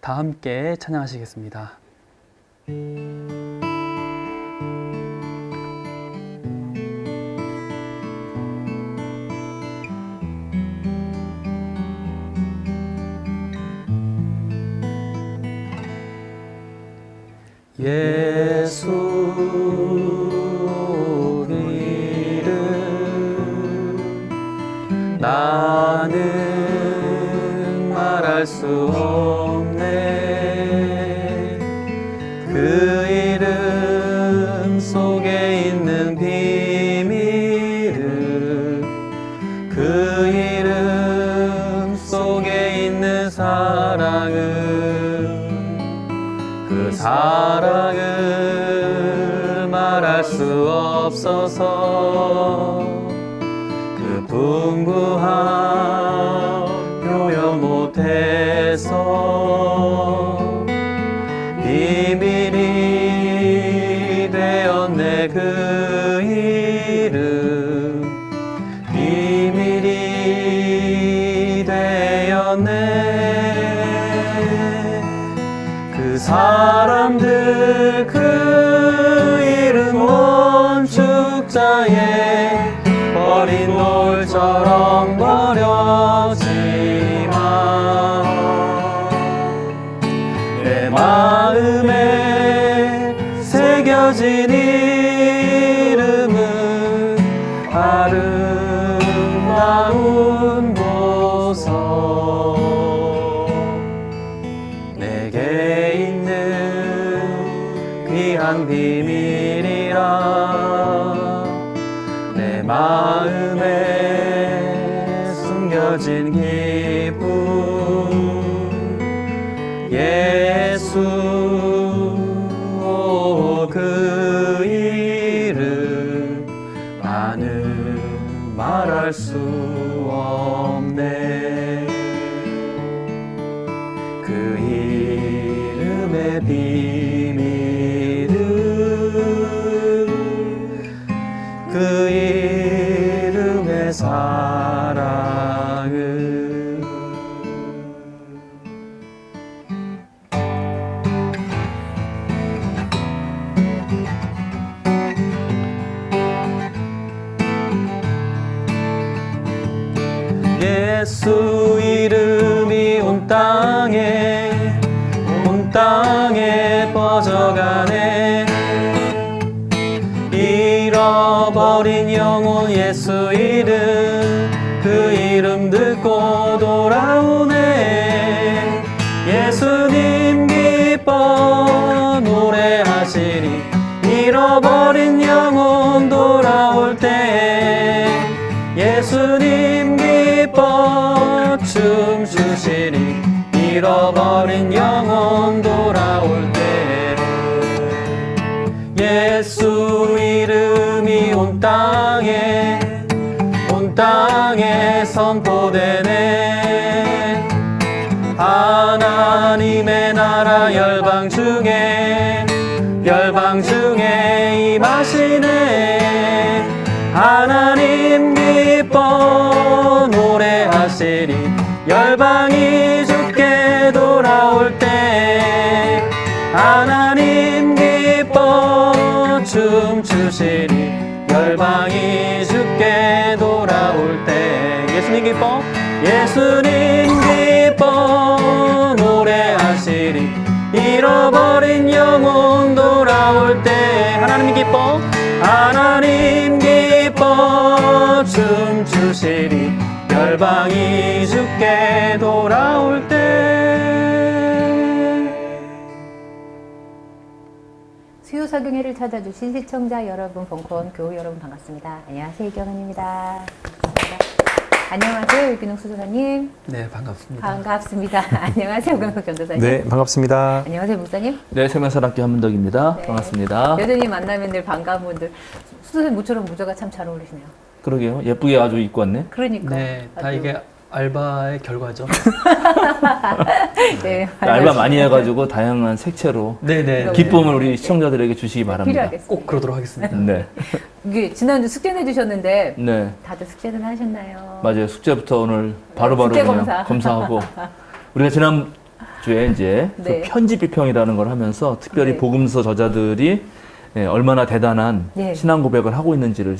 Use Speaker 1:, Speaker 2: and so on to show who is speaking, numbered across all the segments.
Speaker 1: 다 함께 찬양하시겠습니다. 예수 이름 나는 말할 수 없네. 그 이름 속에 있는 비밀을, 그 이름 속에 있는 사랑을, 그 사랑을 말할 수 없어서 그 풍부함 표현 못해서 비밀이 되었네. 그 이름 비밀이 되었네. 그 사람들 그 이름 원축자에 버린 돌처럼 버려지만 내 마음에 새겨진 이름은 아름다운 보석. 내게 있는 귀한 비밀이라 내 마음에 숨겨진 기쁨. 예수 그 이름 나는 말할 수 없네. 그 이름의 비밀은, 그 이름의 사랑을. 예수 이름이 온 땅에 퍼져가네. 잃어버린 영혼 예수 이름, 그 이름 듣고 돌아오네. 예수님 기뻐 노래하시리. 잃어버린 영혼 돌아올 때 예수님 기뻐 춤추시리. 잃어버린 영혼 돌아올 때 예수 이름이 온 땅에 선포되네. 하나님의 나라 열방 중에 임하시네. 하나님 기뻐 노래하시리. 열방이 주께 돌아올 때 하나님 기뻐 춤추시리. 열방이 주께 돌아올 때 예수님 기뻐 노래하시리. 잃어버린 영혼 돌아올 때 하나님 기뻐 춤추시리. 열방이 주께 돌아올 때.
Speaker 2: 수요사경회를 찾아주신 시청자 여러분, 벙커원 교우 여러분 반갑습니다. 안녕하세요, 이경은입니다. 안녕하세요, 유기농 수도사님.
Speaker 1: 네, 반갑습니다.
Speaker 2: 반갑습니다. 안녕하세요, 우경석 전도사님.
Speaker 3: 네, 반갑습니다.
Speaker 2: 안녕하세요, 목사님.
Speaker 4: 네, 세면사랑교 한문덕입니다.
Speaker 2: 네.
Speaker 4: 반갑습니다.
Speaker 2: 여전히 만나면 늘 반가운 분들. 수도사님 모처럼 모자가 참 잘 어울리시네요.
Speaker 4: 그러게요. 예쁘게 아주 입고 왔네.
Speaker 2: 그러니까.
Speaker 1: 네, 다
Speaker 2: 아주
Speaker 1: 이게 알바의 결과죠.
Speaker 2: 네,
Speaker 4: 알바 많이 해가지고 다양한 색채로
Speaker 1: 네네.
Speaker 4: 기쁨을 우리 시청자들에게 주시기 바랍니다.
Speaker 2: 필요하겠습니다.
Speaker 1: 꼭 그러도록 하겠습니다.
Speaker 4: 네,
Speaker 2: 이게 지난주 숙제 내주셨는데
Speaker 4: 네,
Speaker 2: 다들 숙제는 하셨나요?
Speaker 4: 맞아요. 숙제부터 오늘 바로바로
Speaker 2: 숙제
Speaker 4: 그냥 검사하고 우리가 지난 주에 이제
Speaker 2: 네.
Speaker 4: 그 편지 비평이라는 걸 하면서 특별히
Speaker 2: 네.
Speaker 4: 복음서 저자들이 얼마나 대단한
Speaker 2: 네.
Speaker 4: 신앙 고백을 하고 있는지를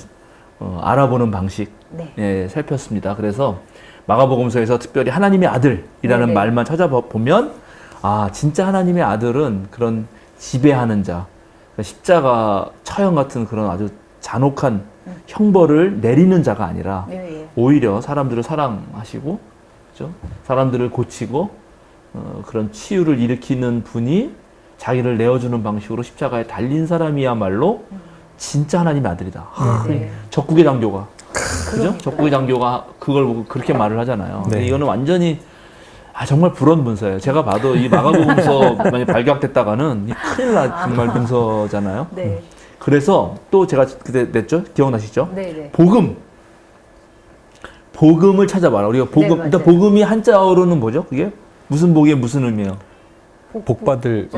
Speaker 4: 알아보는 방식
Speaker 2: 네.
Speaker 4: 살폈습니다. 그래서 마가복음서에서 특별히 하나님의 아들이라는
Speaker 2: 네네.
Speaker 4: 말만 찾아보면 아 진짜 하나님의 아들은 그런 지배하는 자, 그러니까 십자가 처형 같은 그런 아주 잔혹한 형벌을 내리는 자가 아니라
Speaker 2: 네, 예.
Speaker 4: 오히려 사람들을 사랑하시고 그죠? 사람들을 고치고 그런 치유를 일으키는 분이 자기를 내어주는 방식으로 십자가에 달린 사람이야말로 진짜 하나님의 아들이다.
Speaker 2: 네.
Speaker 4: 적국의 장교가 그죠?
Speaker 2: 그러니까요.
Speaker 4: 적국의 장교가 그걸 보고 그렇게 말을 하잖아요.
Speaker 3: 네.
Speaker 4: 근데 이거는 완전히 정말 불온 문서예요. 제가 봐도 이 마가복음서 만약 발각됐다가는 이 큰일 날 정말 문서잖아요.
Speaker 2: 네.
Speaker 4: 그래서 또 제가 그때 냈죠? 기억나시죠?
Speaker 2: 네, 네.
Speaker 4: 복음을 찾아봐라. 우리가 복음
Speaker 2: 네,
Speaker 4: 일단
Speaker 2: 맞아요.
Speaker 4: 복음이 한자어로는 뭐죠? 그게 무슨 복에 무슨 의미예요?
Speaker 3: 복받을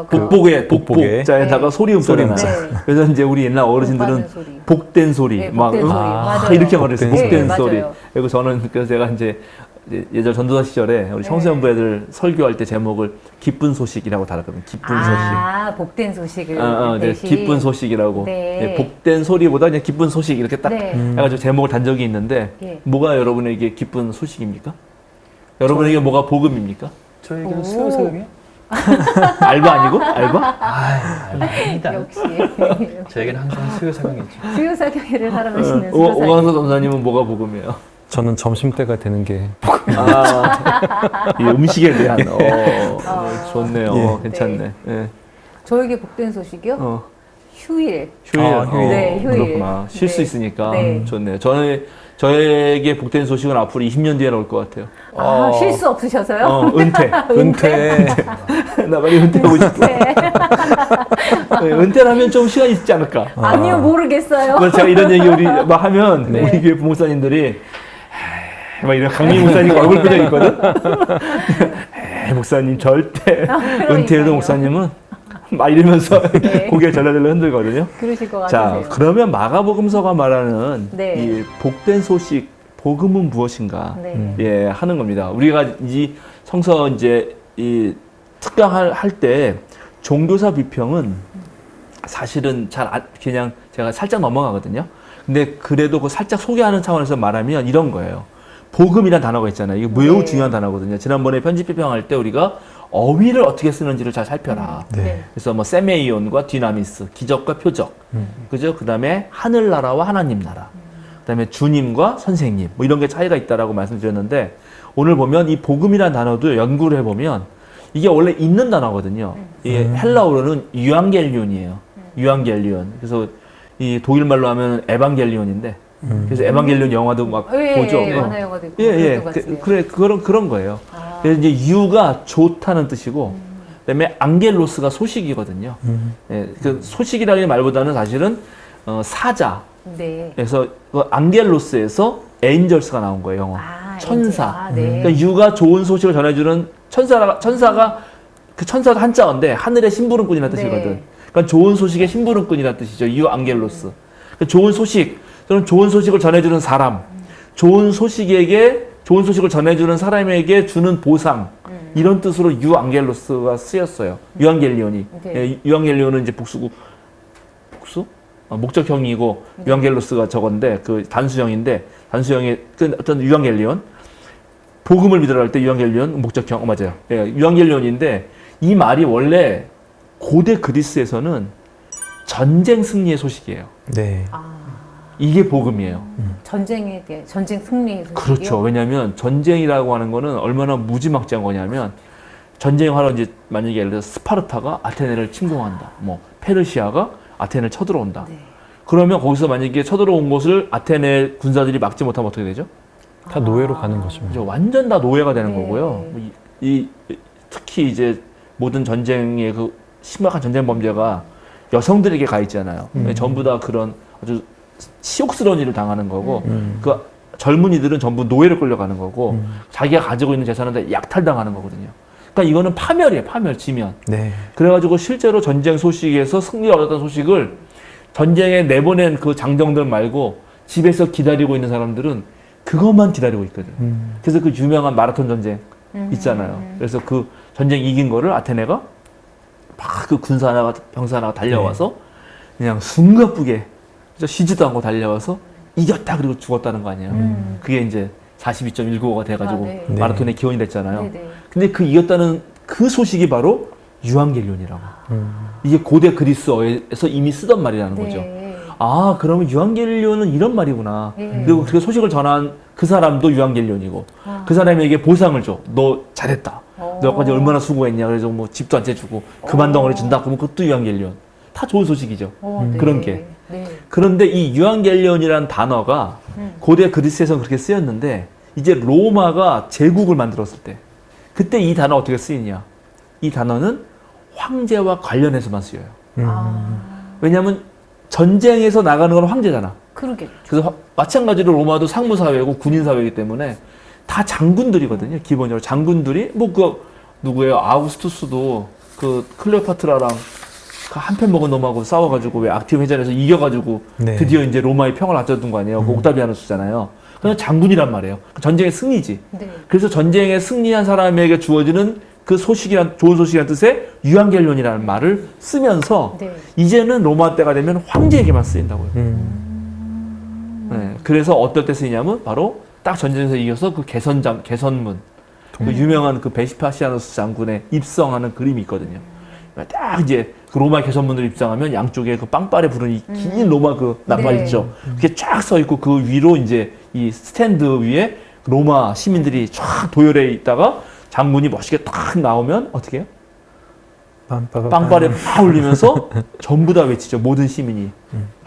Speaker 4: 복복의
Speaker 3: 복복의.
Speaker 4: 복자에다가
Speaker 2: 네.
Speaker 4: 소리음자잖아요.
Speaker 2: 네.
Speaker 4: 그래서 이제 우리 옛날 어르신들은
Speaker 2: 복받은 소리.
Speaker 4: 복된 소리,
Speaker 2: 네,
Speaker 4: 막
Speaker 2: 복된 소리. 맞아요.
Speaker 4: 이렇게 말했어요.
Speaker 3: 복된
Speaker 4: 복된
Speaker 2: 소리.
Speaker 4: 소리.
Speaker 2: 네, 맞아요.
Speaker 4: 그리고 저는 그래서 제가 이제 예전 전도사 시절에 우리
Speaker 2: 네.
Speaker 4: 청소년부 애들 설교할 때 제목을 기쁜 소식이라고 달았거든요. 기쁜 소식.
Speaker 2: 복된 소식을
Speaker 4: 이제
Speaker 2: 대신.
Speaker 4: 기쁜 소식이라고.
Speaker 2: 네.
Speaker 4: 예, 복된 소리보다 그냥 기쁜 소식 이렇게 딱
Speaker 2: 네.
Speaker 4: 해가지고 제목을 단 적이 있는데
Speaker 2: 예.
Speaker 4: 뭐가 여러분에게 기쁜 소식입니까? 여러분에게 뭐가 복음입니까?
Speaker 1: 저에게는
Speaker 2: 오.
Speaker 1: 수요 사용이요?
Speaker 4: 알바 아니고? 알바?
Speaker 1: 아닙니다.
Speaker 2: 역시
Speaker 1: 저에게는 항상 수요 사용이죠.
Speaker 2: 수요사경회를 사랑하시는
Speaker 4: 오광서 전사님은 뭐가 복음이에요?
Speaker 3: 저는 점심때가 되는 게
Speaker 4: 이 음식에 대한 좋네요.
Speaker 3: 예.
Speaker 4: 괜찮네. 예.
Speaker 2: 저에게 복된 소식이요? 휴일.
Speaker 4: 휴일.
Speaker 3: 휴일.
Speaker 2: 네, 휴일.
Speaker 4: 그렇구나. 쉴 수
Speaker 2: 네.
Speaker 4: 있으니까
Speaker 2: 네.
Speaker 4: 좋네요. 저에게 복된 소식은 앞으로 20년 뒤에 나올 것 같아요.
Speaker 2: 쉴 수 없으셔서요?
Speaker 4: 은퇴.
Speaker 3: 은퇴
Speaker 4: 나 빨리 은퇴하고 싶어.
Speaker 2: 네.
Speaker 4: 네, 은퇴를 하면 좀 시간이 있지 않을까.
Speaker 2: 아니요, 모르겠어요.
Speaker 4: 그래서 제가 이런 얘기 우리 막 하면
Speaker 2: 네.
Speaker 4: 우리 교회 부목사님들이 막 이런 강민 목사님 얼굴 표정이 있거든. 목사님 절대 은퇴해도 목사님은 막 이러면서
Speaker 2: 네.
Speaker 4: 고개 절레절레 흔들거든요.
Speaker 2: 그러실 것
Speaker 4: 자,
Speaker 2: 같으세요.
Speaker 4: 그러면 마가복음서가 말하는
Speaker 2: 네.
Speaker 4: 이 복된 소식, 복음은 무엇인가?
Speaker 2: 네.
Speaker 4: 예, 하는 겁니다. 우리가 이 성서 이제 이 특강할 때 종교사 비평은 사실은 그냥 제가 살짝 넘어가거든요. 근데 그래도 그 살짝 소개하는 차원에서 말하면 이런 거예요. 복음이란 단어가 있잖아요. 이거 매우
Speaker 2: 네.
Speaker 4: 중요한 단어거든요. 지난번에 편집 비평할 때 우리가 어휘를 어떻게 쓰는지를 잘 살펴라.
Speaker 3: 네.
Speaker 4: 그래서 뭐 세메이온과 디나미스, 기적과 표적, 그죠? 그 다음에 하늘나라와 하나님 나라, 그 다음에 주님과 선생님, 뭐 이런 게 차이가 있다라고 말씀드렸는데 오늘 보면 이 복음이라는 단어도 연구를 해보면 이게 원래 있는 단어거든요. 이게 헬라어로는 유앙겔리온이에요. 유앙겔리온. 그래서 이 독일말로 하면 에반겔리온인데 그래서 에반겔리온 영화도 막 보죠.
Speaker 2: 예, 만화 영화도 있고.
Speaker 4: 예.
Speaker 2: 그랬던 것 같아요.
Speaker 4: 그래, 그런 거예요.
Speaker 2: 아.
Speaker 4: 그래서 이제 유가 좋다는 뜻이고, 그다음에 안겔로스가 소식이거든요. 예, 그 소식이라는 말보다는 사실은 사자.
Speaker 2: 네.
Speaker 4: 그래서 그 안겔로스에서 엔젤스가 나온 거예요, 영어. 천사.
Speaker 2: 네.
Speaker 4: 그러니까 유가 좋은 소식을 전해주는 천사가 그 천사가 한자어인데 하늘의 심부름꾼이라는
Speaker 2: 네.
Speaker 4: 뜻이거든. 그러니까 좋은 소식의 심부름꾼이라는 뜻이죠. 유 안겔로스. 그러니까 좋은 소식, 또는 좋은 소식을 전해주는 사람, 좋은 소식을 전해주는 사람에게 주는 보상, 이런 뜻으로 유앙겔로스가 쓰였어요. 유앙겔리온이.
Speaker 2: 네.
Speaker 4: 예, 유앙겔리온은 이제 복수? 목적형이고 유앙겔로스가 저건데 그 단수형인데 단수형의 그 어떤 유앙겔리온 복음을 믿으라 할 때 유앙겔리온 목적형 맞아요. 예, 유앙겔리온인데 이 말이 원래 고대 그리스에서는 전쟁 승리의 소식이에요.
Speaker 3: 네.
Speaker 4: 이게 복음이에요.
Speaker 2: 전쟁에 대해 전쟁 승리 소식이요?
Speaker 4: 그렇죠. 왜냐하면 전쟁이라고 하는 거는 얼마나 무지막지한 거냐면 전쟁하러 이제 만약에 예를 들어 스파르타가 아테네를 침공한다. 뭐 페르시아가 아테네를 쳐들어온다.
Speaker 2: 네.
Speaker 4: 그러면 거기서 만약에 쳐들어온 곳을 아테네 군사들이 막지 못하면 어떻게 되죠?
Speaker 3: 다 노예로 가는 거죠.
Speaker 4: 이제 완전 다 노예가 되는
Speaker 2: 네.
Speaker 4: 거고요. 특히 이제 모든 전쟁의 그 심각한 전쟁 범죄가 여성들에게 가 있잖아요. 전부 다 그런 아주 치욕스러운 일을 당하는 거고 그 젊은이들은 전부 노예로 끌려가는 거고 자기가 가지고 있는 재산은 다 약탈당하는 거거든요. 그러니까 이거는 파멸이에요. 파멸, 지면.
Speaker 3: 네.
Speaker 4: 그래가지고 실제로 전쟁 소식에서 승리를 얻었던 소식을 전쟁에 내보낸 그 장정들 말고 집에서 기다리고 있는 사람들은 그것만 기다리고 있거든. 그래서 그 유명한 마라톤 전쟁 있잖아요. 그래서 그 전쟁 이긴 거를 아테네가 막 그 군사 하나가 병사 하나가 달려와서 그냥 숨가쁘게 쉬지도 않고 달려와서 이겼다 그리고 죽었다는 거 아니에요. 그게 이제 42.195가 돼가지고
Speaker 2: 네.
Speaker 4: 마라톤의 기원이 됐잖아요.
Speaker 2: 네네.
Speaker 4: 근데 그 이겼다는 그 소식이 바로 유앙겔리온이라고. 이게 고대 그리스어에서 이미 쓰던 말이라는 거죠.
Speaker 2: 네.
Speaker 4: 아, 그러면 유앙겔리온은 이런 말이구나.
Speaker 2: 네.
Speaker 4: 그리고 그 소식을 전한 그 사람도 유앙겔리온이고 그 사람에게 보상을 줘. 너 잘했다. 너까지 얼마나 수고했냐. 그래서 뭐 집도 안 째주고 그만 덩어리 준다. 그러면 그것도 유앙겔리온. 다 좋은 소식이죠.
Speaker 2: 네.
Speaker 4: 그런 게.
Speaker 2: 네.
Speaker 4: 그런데 이 유앙겔리온이라는 단어가 고대 그리스에서 그렇게 쓰였는데 이제 로마가 제국을 만들었을 때 그때 이 단어 어떻게 쓰이냐? 이 단어는 황제와 관련해서만 쓰여요. 왜냐하면 전쟁에서 나가는 건 황제잖아.
Speaker 2: 그러겠죠.
Speaker 4: 그래서 마찬가지로 로마도 상무사회고 군인사회이기 때문에 다 장군들이거든요. 기본적으로 장군들이 뭐 그 누구예요? 아우구스투스도 그 클레오파트라랑 그 한편 먹은 놈하고 싸워가지고 왜 악티움 회전에서 이겨가지고
Speaker 3: 네.
Speaker 4: 드디어 이제 로마의 평을 가져둔 거 아니에요? 그 옥타비아누스잖아요. 그냥 장군이란 말이에요. 전쟁의 승리지.
Speaker 2: 네.
Speaker 4: 그래서 전쟁에 승리한 사람에게 주어지는 그 소식이란 좋은 소식이라는 뜻의 유앙겔리온이라는 말을 쓰면서
Speaker 2: 네.
Speaker 4: 이제는 로마 때가 되면 황제에게만 쓰인다고요. 네, 그래서 어떨 때 쓰이냐면 바로 딱 전쟁에서 이겨서 그 개선문, 그 유명한 그 베시파시아누스 장군의 입성하는 그림이 있거든요. 딱 이제 그 로마 개선문으로 입성하면 양쪽에 그 빵빠레 부른 이 긴 로마 그 나팔
Speaker 2: 네.
Speaker 4: 있죠. 그게 쫙 서 있고 그 위로 이제 이 스탠드 위에 로마 시민들이 쫙 도열해 있다가 장군이 멋있게 딱 나오면 어떻게 해요? 빵빠레 팍 울리면서 전부 다 외치죠. 모든 시민이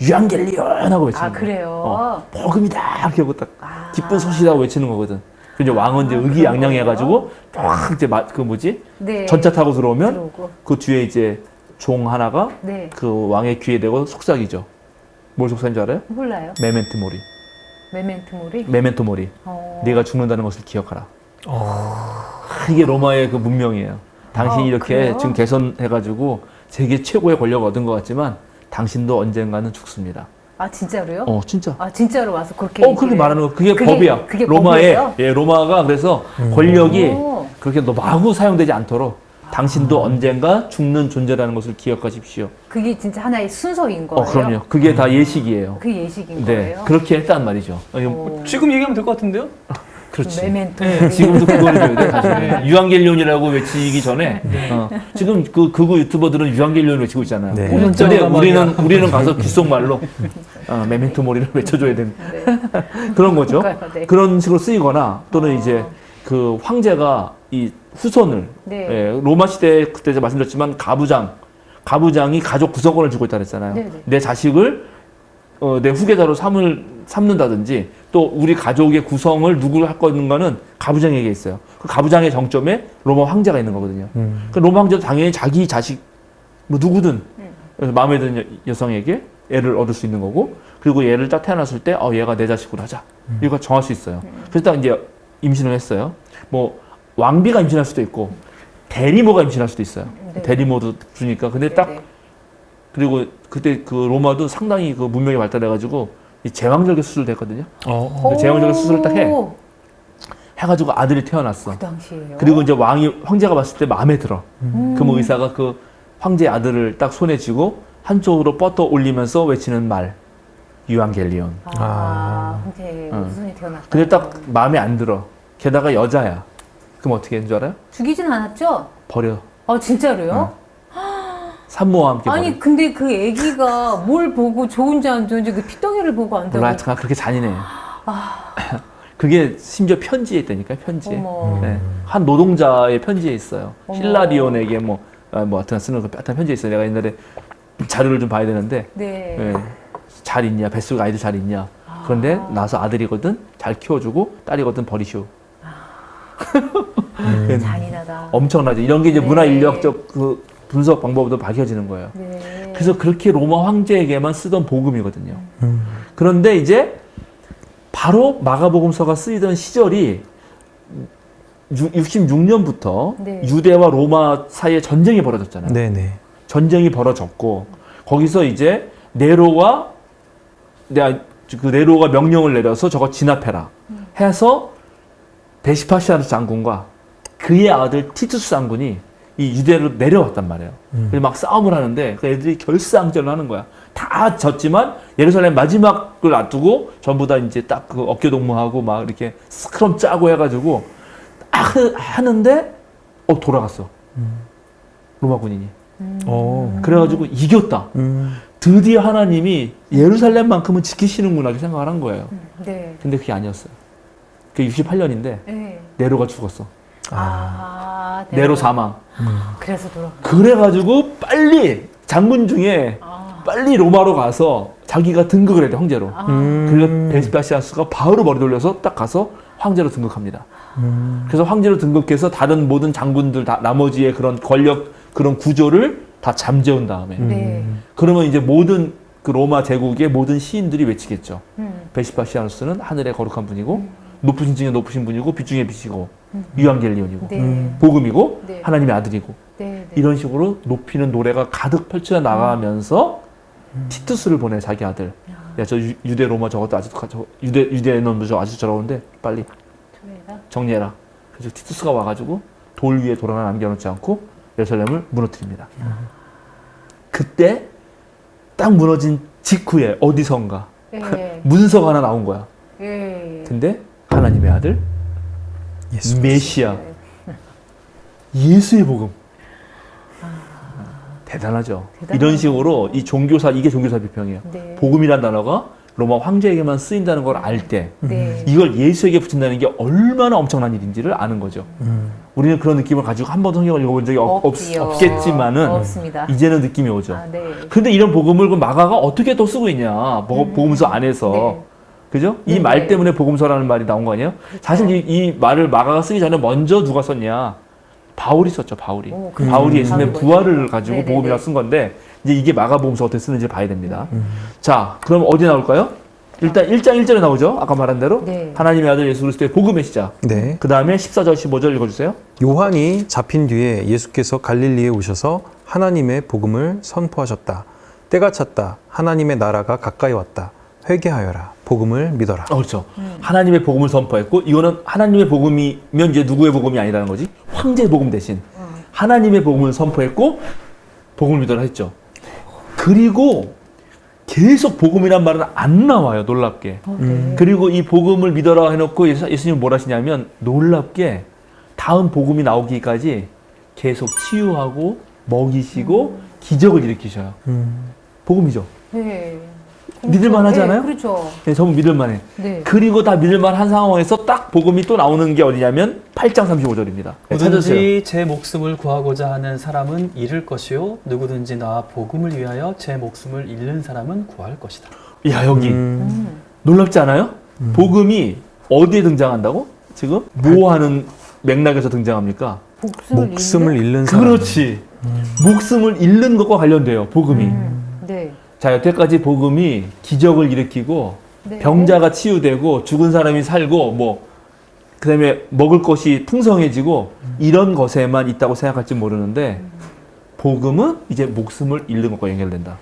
Speaker 4: 유앙겔리온 하고 외치는
Speaker 2: 아,
Speaker 4: 거예요.
Speaker 2: 그래요?
Speaker 4: 복음이다 이렇게 하고 딱 기쁜 소식이라고 외치는 거거든. 그리고 이제 왕은 이제 의기양양해가지고 쫙 이제 그 뭐지
Speaker 2: 네.
Speaker 4: 전차 타고 들어오면
Speaker 2: 들어오고.
Speaker 4: 그 뒤에 이제 종 하나가
Speaker 2: 네.
Speaker 4: 그 왕의 귀에 대고 속삭이죠. 뭘 속삭인 줄 알아요?
Speaker 2: 몰라요.
Speaker 4: 메멘토 모리.
Speaker 2: 메멘토 모리?
Speaker 4: 메멘토 모리. 네가 죽는다는 것을 기억하라. 이게 로마의 그 문명이에요. 당신이 이렇게
Speaker 2: 그래요?
Speaker 4: 지금 개선해가지고 세계 최고의 권력을 얻은 것 같지만 당신도 언젠가는 죽습니다.
Speaker 2: 아, 진짜로요?
Speaker 4: 진짜.
Speaker 2: 아, 진짜로 와서 그렇게.
Speaker 4: 그렇게
Speaker 2: 얘기를
Speaker 4: 말하는 거. 그게
Speaker 2: 그게-
Speaker 4: 법이야.
Speaker 2: 그게
Speaker 4: 로마의,
Speaker 2: 법이에요?
Speaker 4: 예, 로마가 그래서 권력이
Speaker 2: 오.
Speaker 4: 그렇게 마구 사용되지 않도록 당신도 언젠가 죽는 존재라는 것을 기억하십시오.
Speaker 2: 그게 진짜 하나의 순서인 거예요?
Speaker 4: 그럼요. 그게 다 예식이에요.
Speaker 2: 그 예식인
Speaker 4: 네.
Speaker 2: 거예요?
Speaker 4: 그렇게 했단 말이죠.
Speaker 2: 오.
Speaker 1: 지금 얘기하면 될 것 같은데요?
Speaker 4: 그렇지.
Speaker 2: 메멘토
Speaker 1: 네,
Speaker 2: 모리.
Speaker 4: 지금도 그걸 줘야 돼, 사실. 유앙겔리온이라고 외치기 전에, 지금 그 극우 유튜버들은 유앙겔리온 외치고 있잖아요.
Speaker 3: 네.
Speaker 4: 근데 우리는 가서 귓속말로, 메멘토 모리를 외쳐줘야 되는.
Speaker 2: 네.
Speaker 4: 그런 거죠.
Speaker 2: 그러니까요, 네.
Speaker 4: 그런 식으로 쓰이거나, 또는 이제 그 황제가 이 후손을,
Speaker 2: 네.
Speaker 4: 예, 로마 시대 그때 제가 말씀드렸지만 가부장이 가족 구성권을 주고 있다 그랬잖아요.
Speaker 2: 네, 네.
Speaker 4: 내 자식을 내 후계자로 삼는다든지 또 우리 가족의 구성을 누구를 할 건가는 가부장에게 있어요. 그 가부장의 정점에 로마 황제가 있는 거거든요. 그 로마 황제도 당연히 자기 자식 뭐 누구든 마음에 드는 여성에게 애를 얻을 수 있는 거고 그리고 얘를 딱 태어났을 때 얘가 내 자식으로 하자. 이거 정할 수 있어요. 그래서 딱 이제 임신을 했어요. 뭐 왕비가 임신할 수도 있고 대리모가 임신할 수도 있어요.
Speaker 2: 네.
Speaker 4: 대리모도 주니까. 근데 딱
Speaker 2: 네.
Speaker 4: 그리고 그때 그 로마도 상당히 그 문명이 발달해가지고 이 제왕절개 수술도 했거든요. 제왕절개 수술을 딱 해가지고 아들이 태어났어.
Speaker 2: 그 당시에요?
Speaker 4: 그리고 이제 황제가 봤을 때 마음에 들어. 그럼 의사가 그 황제 아들을 딱 손에 쥐고 한쪽으로 뻗어 올리면서 외치는 말. 유앙겔리온.
Speaker 2: 황제
Speaker 4: 응.
Speaker 2: 후손이 태어났다.
Speaker 4: 근데 딱 마음에 안 들어. 게다가 여자야. 그럼 어떻게 했는 줄 알아요?
Speaker 2: 죽이진 않았죠?
Speaker 4: 버려.
Speaker 2: 진짜로요?
Speaker 4: 산모와 함께 버려.
Speaker 2: 아니 근데 그 아기가 뭘 보고 좋은지 안 좋은지 그 피덩이를 보고 안다고.
Speaker 4: 몰라, 그렇게 잔인해. 그게 심지어 편지에 있다니까, 편지에.
Speaker 2: 어머.
Speaker 4: 네. 한 노동자의 편지에 있어요.
Speaker 2: 어머.
Speaker 4: 힐라리온에게 뭐 하여튼 쓰는 그 뼈탄 편지에 있어요. 내가 옛날에 자료를 좀 봐야 되는데,
Speaker 2: 네.
Speaker 4: 예, 잘 있냐, 뱃속 아이들 잘 있냐. 그런데 나서 아들이거든, 잘 키워주고, 딸이거든, 버리시오.
Speaker 2: 잔인하다.
Speaker 4: 엄청나죠. 이런 게 이제
Speaker 2: 네.
Speaker 4: 문화 인력적 그 분석 방법으로 밝혀지는 거예요.
Speaker 2: 네.
Speaker 4: 그래서 그렇게 로마 황제에게만 쓰던 복음이거든요. 그런데 이제 바로 마가복음서가 쓰이던 시절이 66년부터
Speaker 2: 네.
Speaker 4: 유대와 로마 사이에 전쟁이 벌어졌잖아요.
Speaker 3: 네네.
Speaker 4: 전쟁이 벌어졌고 거기서 이제 네로가 명령을 내려서 저거 진압해라 해서 베시파시아누스 장군과 그의 아들 티투스 장군이 이 유대로 내려왔단 말이에요. 그래서 막 싸움을 하는데 그 애들이 결사항전을 하는 거야. 다 졌지만 예루살렘 마지막을 놔두고 전부 다 이제 딱 그 어깨동무하고 막 이렇게 스크럼 짜고 해가지고 딱 하는데 돌아갔어. 로마 군인이. 그래가지고 이겼다. 드디어 하나님이 예루살렘만큼은 지키시는구나 이렇게 생각을 한 거예요.
Speaker 2: 네.
Speaker 4: 근데 그게 아니었어요. 그게 68년인데
Speaker 2: 네.
Speaker 4: 네로가 죽었어. 네로 사망.
Speaker 2: 그래서 돌아.
Speaker 4: 그래가지고 빨리 장군 중에 빨리 로마로 가서 자기가 등극을 해야 돼, 황제로. 그래서 베스파시아누스가 바로 머리 돌려서 딱 가서 황제로 등극합니다. 그래서 황제로 등극해서 다른 모든 장군들 다 나머지의 그런 권력 그런 구조를 다 잠재운 다음에
Speaker 2: 네.
Speaker 4: 그러면 이제 모든 그 로마 제국의 모든 시인들이 외치겠죠. 베스파시아누스는 하늘의 거룩한 분이고 높으신 중에 높으신 분이고 빛 중에 빛이고 유앙겔리온이고
Speaker 2: 네.
Speaker 4: 복음이고
Speaker 2: 네.
Speaker 4: 하나님의 아들이고
Speaker 2: 네. 네.
Speaker 4: 이런 식으로 높이는 노래가 가득 펼쳐 나가면서 티투스를 보내 자기 아들. 야, 저 유대 로마 저것도 아주 유대 놈도 저 아주 더러운데 빨리 정리해라. 그래서 티투스가 와가지고 돌 위에 돌 하나 남겨놓지 않고 예루살렘을 무너뜨립니다. 그때 딱 무너진 직후에 어디선가
Speaker 2: 네.
Speaker 4: 문서가 하나 나온 거야.
Speaker 2: 네.
Speaker 4: 근데 하나님의 아들
Speaker 3: 예수.
Speaker 4: 메시아 예수의 복음. 대단하죠. 이런 식으로 이 종교사 이게 종교사 비평이에요.
Speaker 2: 네.
Speaker 4: 복음이란 단어가 로마 황제에게만 쓰인다는 걸 알 때
Speaker 2: 네.
Speaker 4: 이걸 예수에게 붙인다는 게 얼마나 엄청난 일인지를 아는 거죠. 우리는 그런 느낌을 가지고 한 번도 성경을 읽어본 적이
Speaker 2: 없지요.
Speaker 4: 없겠지만은
Speaker 2: 없습니다.
Speaker 4: 이제는 느낌이 오죠.
Speaker 2: 아, 네.
Speaker 4: 근데 이런 복음을 그 마가가 어떻게 또 쓰고 있냐? 복음서 안에서.
Speaker 2: 네.
Speaker 4: 그죠?
Speaker 2: 네,
Speaker 4: 이 말
Speaker 2: 네.
Speaker 4: 때문에 복음서라는 말이 나온 거 아니에요? 사실 이 말을 마가가 쓰기 전에 먼저 누가 썼냐? 바울이 썼죠, 바울이.
Speaker 2: 오,
Speaker 4: 바울이 예수님의
Speaker 2: 바울이
Speaker 4: 부활을
Speaker 2: 먼저.
Speaker 4: 가지고
Speaker 2: 네네네.
Speaker 4: 복음이라고 쓴 건데 이제 이게 마가복음서 어떻게 쓰는지 봐야 됩니다. 자, 그럼 어디 나올까요? 일단 1장 1절에 나오죠. 아까 말한 대로.
Speaker 2: 네.
Speaker 4: 하나님의 아들 예수 그리스도의 복음의 시작.
Speaker 3: 네.
Speaker 4: 그 다음에 14절, 15절 읽어주세요.
Speaker 3: 요한이 잡힌 뒤에 예수께서 갈릴리에 오셔서 하나님의 복음을 선포하셨다. 때가 찼다. 하나님의 나라가 가까이 왔다. 회개하여라. 복음을 믿어라.
Speaker 4: 그렇죠. 하나님의 복음을 선포했고 이거는 하나님의 복음이면 이제 누구의 복음이 아니라는 거지. 황제의 복음 대신 하나님의 복음을 선포했고 복음을 믿어라 했죠. 그리고 계속 복음이란 말은 안 나와요. 놀랍게.
Speaker 2: 네.
Speaker 4: 그리고 이 복음을 믿어라 해놓고 예수님은 뭘 하시냐면 놀랍게 다음 복음이 나오기까지 계속 치유하고 먹이시고 기적을 일으키셔요. 복음이죠.
Speaker 2: 네.
Speaker 4: 믿을만 하지 않아요?
Speaker 2: 네, 그렇죠.
Speaker 4: 네, 전부 믿을만해.
Speaker 2: 네.
Speaker 4: 그리고 다 믿을만한 상황에서 딱 복음이 또 나오는 게 어디냐면 8장 35절입니다.
Speaker 1: 누구든지 제 목숨을 구하고자 하는 사람은 잃을 것이요 누구든지 나 복음을 위하여 제 목숨을 잃는 사람은 구할 것이다.
Speaker 4: 야, 여기 놀랍지 않아요? 복음이 어디에 등장한다고? 지금 뭐 하는 맥락에서 등장합니까?
Speaker 3: 목숨을 잃는 사람.
Speaker 4: 그렇지. 목숨을 잃는 것과 관련돼요. 복음이.
Speaker 2: 네.
Speaker 4: 자, 여태까지 복음이 기적을 일으키고
Speaker 2: 네.
Speaker 4: 병자가 치유되고 죽은 사람이 살고 뭐 그다음에 먹을 것이 풍성해지고 이런 것에만 있다고 생각할지 모르는데 복음은 이제 목숨을 잃는 것과 연결된다.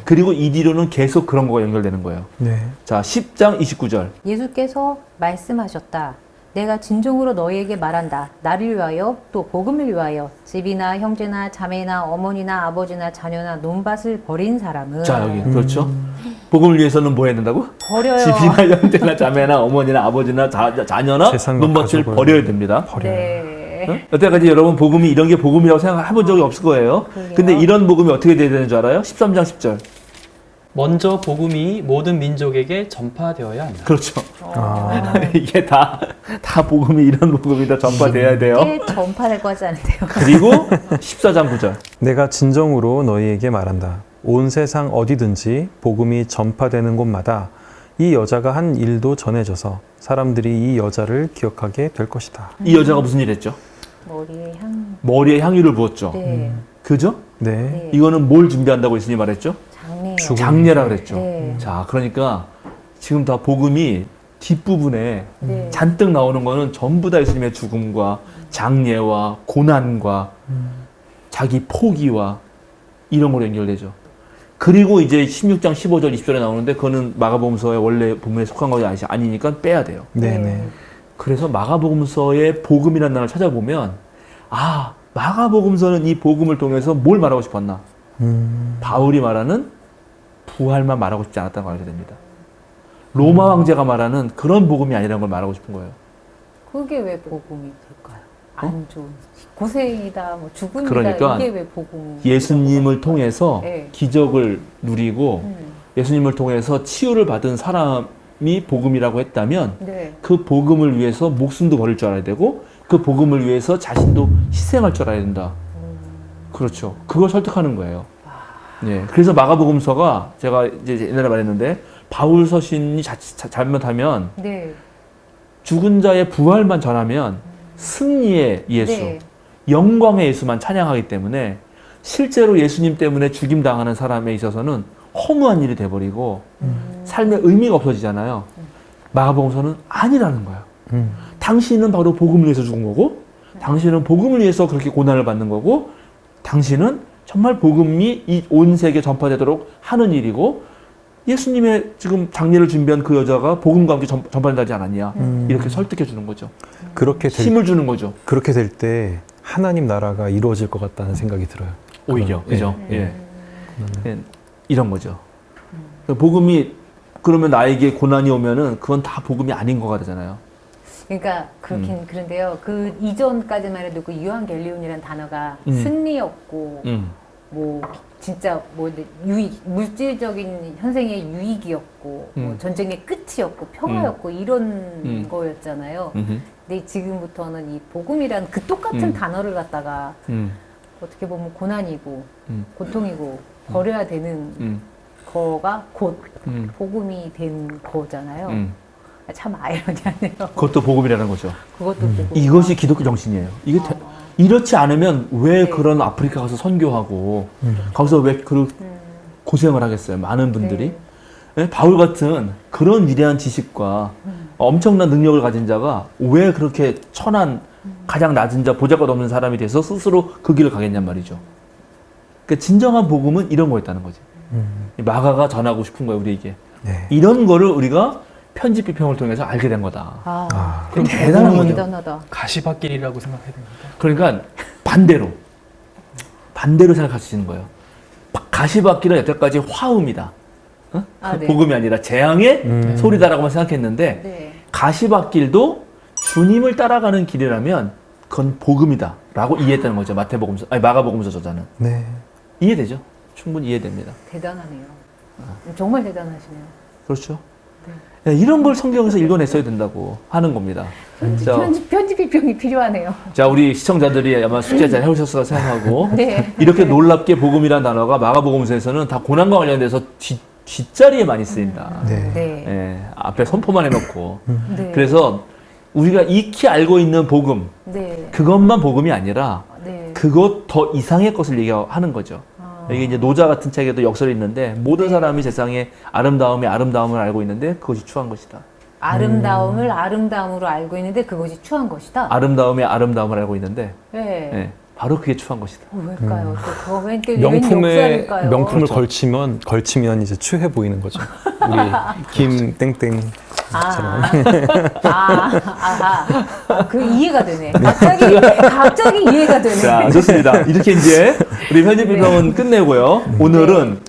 Speaker 4: 그리고 이 뒤로는 계속 그런 거가 연결되는 거예요.
Speaker 3: 네.
Speaker 4: 자, 10장 29절.
Speaker 2: 예수께서 말씀하셨다. 내가 진정으로 너희에게 말한다. 나를 위하여 또 복음을 위하여 집이나 형제나 자매나 어머니나 아버지나 자녀나 논밭을 버린 사람은
Speaker 4: 자, 여기 그렇죠. 복음을 위해서는 뭐 해야 된다고?
Speaker 2: 버려요.
Speaker 4: 집이나 형제나 자매나 어머니나 아버지나 자녀나
Speaker 3: 재산과
Speaker 4: 논밭을
Speaker 3: 가족을
Speaker 4: 버려야 됩니다.
Speaker 2: 네.
Speaker 4: 어? 여태까지 여러분 복음이 이런 게 복음이라고 생각해본 적이 없을 거예요.
Speaker 2: 그러게요.
Speaker 4: 근데 이런 복음이 어떻게 돼야 되는 줄 알아요? 13장 10절.
Speaker 1: 먼저 복음이 모든 민족에게 전파되어야 한다.
Speaker 4: 그렇죠. 이게 다 복음이 이런 복음이 다 전파돼야 돼요.
Speaker 2: 꽤 전파될 것 같지 않은데요.
Speaker 4: 그리고 14장 9절.
Speaker 3: 내가 진정으로 너희에게 말한다. 온 세상 어디든지 복음이 전파되는 곳마다 이 여자가 한 일도 전해져서 사람들이 이 여자를 기억하게 될 것이다.
Speaker 4: 이 여자가 무슨 일 했죠?
Speaker 2: 머리에 향.
Speaker 4: 머리에 향유를 부었죠.
Speaker 2: 네.
Speaker 4: 그죠?
Speaker 3: 네.
Speaker 2: 네.
Speaker 4: 이거는 뭘 준비한다고 예수님이 말했죠?
Speaker 2: 장례.
Speaker 3: 죽음.
Speaker 4: 장례라 그랬죠.
Speaker 2: 네.
Speaker 4: 자, 그러니까 지금 다 복음이 뒷부분에
Speaker 2: 네.
Speaker 4: 잔뜩 나오는 거는 전부 다 예수님의 죽음과 장례와 고난과 자기 포기와 이런 거로 연결되죠. 그리고 이제 16장 15절 20절에 나오는데 그거는 마가복음서의 원래 본문에 속한 것이 아니니까 빼야 돼요.
Speaker 3: 네네.
Speaker 4: 그래서 마가복음서의 복음이라는 단어를 찾아보면 아, 마가복음서는 이 복음을 통해서 뭘 말하고 싶었나? 바울이 말하는 부활만 말하고 싶지 않았다는 걸 알게 됩니다. 로마 황제가 말하는 그런 복음이 아니라는 걸 말하고 싶은 거예요.
Speaker 2: 그게 왜 복음이 될까요? 안 좋은 고생이다, 뭐 죽음이다,
Speaker 4: 그러니까
Speaker 2: 이게 왜 복음?
Speaker 4: 예수님을 통해서
Speaker 2: 네.
Speaker 4: 기적을 누리고 예수님을 통해서 치유를 받은 사람이 복음이라고 했다면
Speaker 2: 네.
Speaker 4: 그 복음을 위해서 목숨도 버릴 줄 알아야 되고 그 복음을 위해서 자신도 희생할 줄 알아야 된다. 그렇죠. 그걸 설득하는 거예요. 예. 그래서 마가복음서가 제가 이제 옛날에 말했는데 바울 서신이 잘못하면
Speaker 2: 네.
Speaker 4: 죽은 자의 부활만 전하면 승리의 예수,
Speaker 2: 네.
Speaker 4: 영광의 예수만 찬양하기 때문에 실제로 예수님 때문에 죽임당하는 사람에 있어서는 허무한 일이 돼버리고 삶의 의미가 없어지잖아요. 마가복음서는 아니라는 거예요. 당신은 바로 복음을 위해서 죽은 거고 당신은 복음을 위해서 그렇게 고난을 받는 거고 당신은 정말 복음이 이 온 세계에 전파되도록 하는 일이고 예수님의 지금 장례를 준비한 그 여자가 복음과 함께 전파되지 않았냐 이렇게 설득해 주는 거죠.
Speaker 3: 그렇게
Speaker 4: 힘을 주는 거죠.
Speaker 3: 그렇게 될 때 하나님 나라가 이루어질 것 같다는 생각이 들어요.
Speaker 4: 오히려
Speaker 3: 그건,
Speaker 4: 그죠? 예. 이런 거죠. 복음이 그러면 나에게 고난이 오면은 그건 다 복음이 아닌 거가 되잖아요.
Speaker 2: 그러니까 그렇긴 그런데요. 그 이전까지만 해도 그 유한겔리온이라는 단어가 승리였고 뭐 진짜 뭐 유익 물질적인 현생의 유익이었고 뭐 전쟁의 끝이었고 평화였고 이런 거였잖아요. 근데 지금부터는 이 복음이라는 그 똑같은 단어를 갖다가 어떻게 보면 고난이고 고통이고 버려야 되는 거가 곧 복음이 된 거잖아요. 참 아이러니하네요.
Speaker 4: 그것도 복음이라는 거죠.
Speaker 2: 그것도 복음.
Speaker 4: 이것이 기독교 정신이에요. 이게 이렇지 않으면 왜
Speaker 2: 네.
Speaker 4: 그런 아프리카 가서 선교하고 거기서 왜 그 고생을 하겠어요. 많은 분들이. 네, 바울 같은 그런 위대한 지식과 엄청난 능력을 가진 자가 왜 그렇게 천한 가장 낮은 자 보잘것 없는 사람이 돼서 스스로 그 길을 가겠냔 말이죠. 그러니까 진정한 복음은 이런 거였다는 거지. 마가가 전하고 싶은 거예요, 우리에게.
Speaker 3: 네.
Speaker 4: 이런 거를 우리가 편집 비평을 통해서 알게 된 거다. 그럼 대단한 거죠.
Speaker 2: 대단하다.
Speaker 1: 가시밭길이라고 생각해야 됩니다.
Speaker 4: 그러니까 반대로 생각할 수 있는 거예요. 가시밭길은 여태까지 화음이다. 어?
Speaker 2: 아, 네.
Speaker 4: 복음이 아니라 재앙의 소리다라고만 생각했는데
Speaker 2: 네.
Speaker 4: 가시밭길도 주님을 따라가는 길이라면 그건 복음이다라고 이해했다는 거죠. 마가복음서 저자는.
Speaker 3: 네.
Speaker 4: 이해되죠? 충분히 이해됩니다.
Speaker 2: 대단하네요. 정말 대단하시네요.
Speaker 4: 그렇죠? 야, 이런 걸 성경에서 읽어냈어야 된다고 하는 겁니다.
Speaker 2: 편집 비평이 필요하네요.
Speaker 4: 자, 우리 시청자들이 아마 숙제 잘 해오셨을 생각하고
Speaker 2: 네.
Speaker 4: 이렇게 놀랍게 복음이라는 단어가 마가복음서에서는 다 고난과 관련돼서 뒷자리에 많이 쓰인다.
Speaker 3: 네.
Speaker 2: 네.
Speaker 4: 예, 앞에 선포만 해놓고.
Speaker 2: 네.
Speaker 4: 그래서 우리가 익히 알고 있는 복음,
Speaker 2: 네.
Speaker 4: 그것만 복음이 아니라
Speaker 2: 네.
Speaker 4: 그것 더 이상의 것을 얘기하는 거죠. 이게 이제 노자 같은 책에도 역설이 있는데 모든 사람이 세상에 아름다움을 알고 있는데 그것이 추한 것이다.
Speaker 2: 아름다움을 아름다움으로 알고 있는데 그것이 추한 것이다.
Speaker 4: 아름다움을 알고 있는데
Speaker 2: 네.
Speaker 4: 예, 바로 그게 추한 것이다.
Speaker 2: 왜일까요? 또 그거 웬
Speaker 3: 명품에
Speaker 2: 역사일까요?
Speaker 3: 명품을
Speaker 4: 그렇죠.
Speaker 3: 걸치면 이제 추해 보이는 거죠. 우리 김땡땡
Speaker 2: 그 이해가 되네. 갑자기 이해가 되네.
Speaker 4: 자, 좋습니다. 이렇게 이제 우리 편집 비평은 끝내고요. 오늘은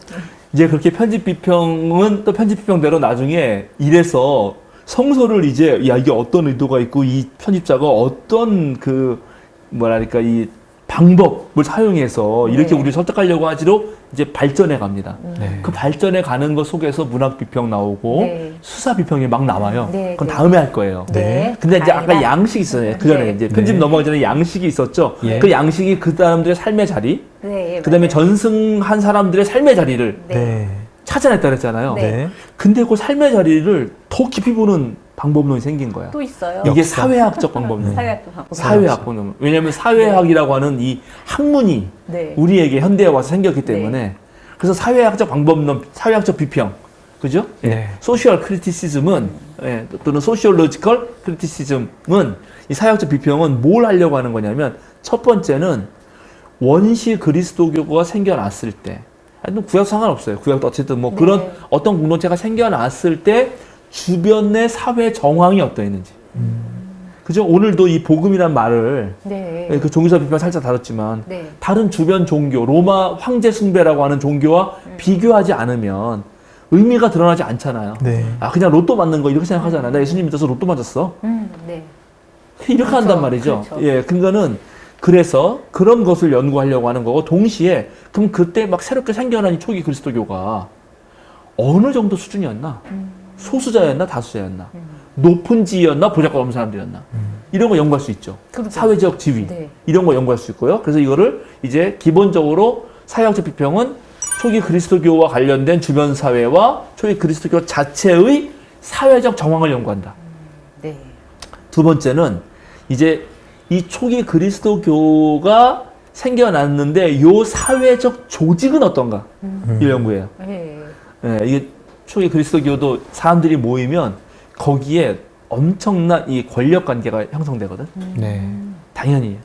Speaker 4: 이제 그렇게 편집 비평은 또 편집 비평대로 나중에 이래서 성서를 이제 야 이게 어떤 의도가 있고 이 편집자가 어떤 그 뭐랄까 이 방법을 사용해서 이렇게 우리를 설득하려고 하지로 이제 발전해 갑니다.
Speaker 3: 네.
Speaker 4: 그 발전해 가는 것 속에서 문학 비평 나오고
Speaker 2: 네.
Speaker 4: 수사 비평이 막 나와요.
Speaker 2: 네,
Speaker 4: 그건
Speaker 2: 네.
Speaker 4: 다음에 할 거예요.
Speaker 2: 네.
Speaker 4: 근데 이제 아까
Speaker 2: 다행이다.
Speaker 4: 양식이 있어요. 그 전에
Speaker 2: 네.
Speaker 4: 이제 편집
Speaker 3: 네.
Speaker 4: 넘어가기 전에 양식이 있었죠.
Speaker 3: 예.
Speaker 4: 그 양식이 그 사람들의 삶의 자리,
Speaker 2: 네,
Speaker 4: 그 다음에
Speaker 2: 맞아요.
Speaker 4: 전승한 사람들의 삶의 자리를
Speaker 2: 네.
Speaker 3: 네.
Speaker 4: 찾아냈다 그랬잖아요.
Speaker 2: 네.
Speaker 3: 네.
Speaker 4: 근데 그 삶의 자리를 더 깊이 보는 방법론이 생긴 거야.
Speaker 2: 또 있어요.
Speaker 4: 이게
Speaker 3: 역사.
Speaker 4: 사회학적 방법론.
Speaker 2: 사회학도 바꾸고.
Speaker 4: 사회학 방법론. 왜냐하면 사회학이라고 하는 이 학문이
Speaker 2: 네.
Speaker 4: 우리에게 현대에 와서 생겼기 때문에 그래서 사회학적 방법론, 사회학적 비평, 그죠? 예.
Speaker 3: 네.
Speaker 4: 소셜 크리티시즘은 예, 또는 소시올로지컬 크리티시즘은 이 사회학적 비평은 뭘 하려고 하는 거냐면 첫 번째는 원시 그리스도교가 생겨났을 때 아니 구약 상관없어요. 구약도 어쨌든 뭐
Speaker 2: 네.
Speaker 4: 그런 어떤 공동체가 생겨났을 때 주변의 사회 정황이 어떠했는지. 그죠? 오늘도 이 복음이란 말을
Speaker 2: 네.
Speaker 4: 그 종교사 비평 살짝 다뤘지만
Speaker 2: 네.
Speaker 4: 다른 주변 종교, 로마 황제 숭배라고 하는 종교와 비교하지 않으면 의미가 드러나지 않잖아요.
Speaker 3: 네.
Speaker 4: 아 그냥 로또 맞는 거 이렇게 생각하잖아요. 나 예수님 믿어서 로또 맞았어.
Speaker 2: 네.
Speaker 4: 이렇게
Speaker 2: 그렇죠.
Speaker 4: 한단 말이죠.
Speaker 2: 그렇죠.
Speaker 4: 예, 그거는 그래서 그런 것을 연구하려고 하는 거고 동시에 그럼 그때 막 새롭게 생겨난 이 초기 그리스도교가 어느 정도 수준이었나? 소수자였나 다수자였나? 높은 지위였나 보잘것 없는 사람들이었나? 이런 거 연구할 수 있죠.
Speaker 2: 그렇죠.
Speaker 4: 사회적 지위
Speaker 2: 네.
Speaker 4: 이런 거 연구할 수 있고요. 그래서 이거를 이제 기본적으로 사회학적 비평은 초기 그리스도교와 관련된 주변 사회와 초기 그리스도교 자체의 사회적 정황을 연구한다.
Speaker 2: 네.
Speaker 4: 두 번째는 이제 이 초기 그리스도교가 생겨났는데 요 사회적 조직은 어떤가? 이 연구예요.
Speaker 2: 네.
Speaker 4: 예, 이게 초기 그리스도교도 사람들이 모이면 거기에 엄청난 이 권력 관계가 형성되거든.
Speaker 3: 네.
Speaker 4: 당연히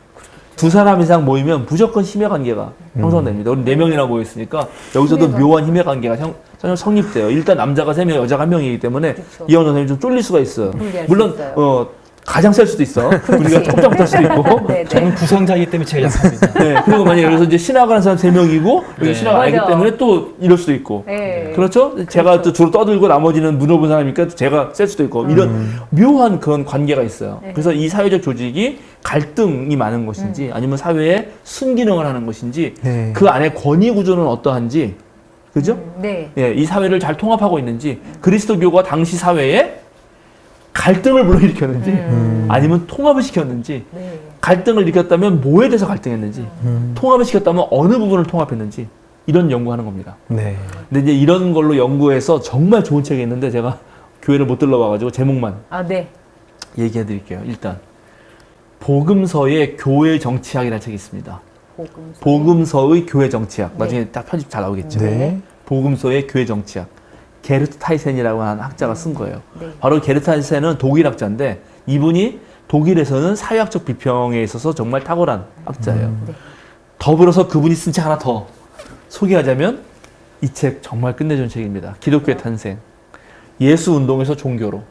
Speaker 4: 두 사람 이상 모이면 무조건 힘의 관계가 형성됩니다. 우리 4명이나 모였으니까 여기서도
Speaker 2: 힘의
Speaker 4: 묘한 힘의 관계가 성립돼요. 일단 남자가 3명, 여자가 1명이기 때문에
Speaker 2: 그렇죠.
Speaker 4: 이혼 선생님이 좀 쫄릴 수가 있어요.
Speaker 2: 불리할
Speaker 4: 물론
Speaker 2: 수 있어요.
Speaker 4: 가장 셀 수도 있어. 우리가 꼼짝 못할 수도 있고.
Speaker 2: 네, 네.
Speaker 1: 저는 부성자이기 때문에 제일 약합니다.
Speaker 4: 네, 그리고 만약에 여기서 이제 신학하는 사람 3명이고 여기
Speaker 1: 네.
Speaker 4: 신학 아니기
Speaker 2: 맞아.
Speaker 4: 때문에 또 이럴 수도 있고.
Speaker 2: 네.
Speaker 4: 그렇죠? 제가 또 주로 떠들고 나머지는 문어본 사람이니까 또 제가 셀 수도 있고 이런 묘한 그런 관계가 있어요.
Speaker 2: 네.
Speaker 4: 그래서 이 사회적 조직이 갈등이 많은 것인지 아니면 사회의 순기능을 하는 것인지
Speaker 3: 네.
Speaker 4: 그 안에 권위 구조는 어떠한지 그죠?
Speaker 2: 네.
Speaker 4: 예, 이 사회를 잘 통합하고 있는지 그리스도교가 당시 사회에 갈등을 불러일으켰는지 아니면 통합을 시켰는지
Speaker 2: 네.
Speaker 4: 갈등을 일으켰다면 뭐에 대해서 갈등했는지 통합을 시켰다면 어느 부분을 통합했는지 이런 연구하는 겁니다.
Speaker 3: 네.
Speaker 4: 근데 이제 이런 걸로 연구해서 정말 좋은 책이 있는데 제가 교회를 못 들러와가지고 제목만
Speaker 2: 아, 네.
Speaker 4: 얘기해 드릴게요. 일단 복음서의 교회 정치학이라는 책이 있습니다.
Speaker 2: 복음서.
Speaker 4: 복음서의 교회 정치학. 나중에
Speaker 2: 네.
Speaker 4: 딱 편집 잘 나오겠죠.
Speaker 3: 네.
Speaker 4: 복음서의 교회 정치학. 게르트 타이센이라고 하는 학자가 쓴 거예요.
Speaker 2: 네.
Speaker 4: 바로 게르트 타이센은 독일 학자인데 이분이 독일에서는 사회학적 비평에 있어서 정말 탁월한 학자예요.
Speaker 2: 네.
Speaker 4: 더불어서 그분이 쓴 책 하나 더 소개하자면 이 책 정말 끝내주는 책입니다. 기독교의 탄생. 예수 운동에서 종교로.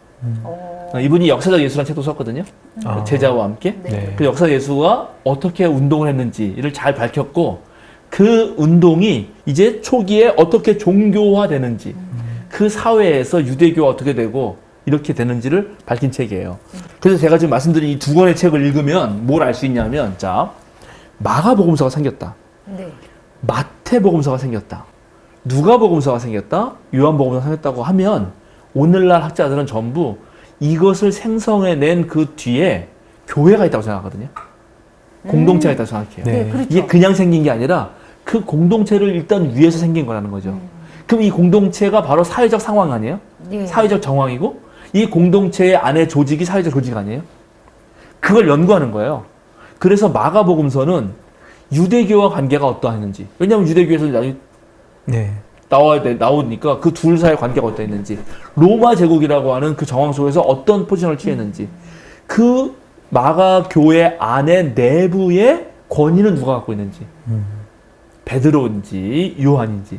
Speaker 4: 이분이 역사적 예수라는 책도 썼거든요.
Speaker 3: 아.
Speaker 4: 제자와 함께.
Speaker 3: 네.
Speaker 4: 그 역사 예수가 어떻게 운동을 했는지를 잘 밝혔고 그 운동이 이제 초기에 어떻게 종교화되는지 그 사회에서 유대교가 어떻게 되고 이렇게 되는지를 밝힌 책이에요. 그래서 제가 지금 말씀드린 이 두 권의 책을 읽으면 뭘 알 수 있냐면 자 마가복음서가 생겼다.
Speaker 2: 네.
Speaker 4: 마태복음서가 생겼다. 누가복음서가 생겼다. 요한복음서가 생겼다고 하면 오늘날 학자들은 전부 이것을 생성해낸 그 뒤에 교회가 있다고 생각하거든요. 공동체가 있다고 생각해요.
Speaker 3: 네.
Speaker 2: 네, 그렇죠.
Speaker 4: 이게 그냥 생긴 게 아니라 그 공동체를 일단 위해서 생긴 거라는 거죠. 그럼 이 공동체가 바로 사회적 상황 아니에요?
Speaker 2: 네.
Speaker 4: 사회적 정황이고 이 공동체의 안에 조직이 사회적 조직 아니에요? 그걸 연구하는 거예요. 그래서 마가복음서는 유대교와 관계가 어떠했는지 왜냐하면 유대교에서 나중에
Speaker 3: 네.
Speaker 4: 나오니까 그 둘 사이의 관계가 어떠했는지 로마 제국이라고 하는 그 정황 속에서 어떤 포지션을 취했는지 그 마가 교회 안에 내부의 권위는 누가 갖고 있는지 베드로인지 요한인지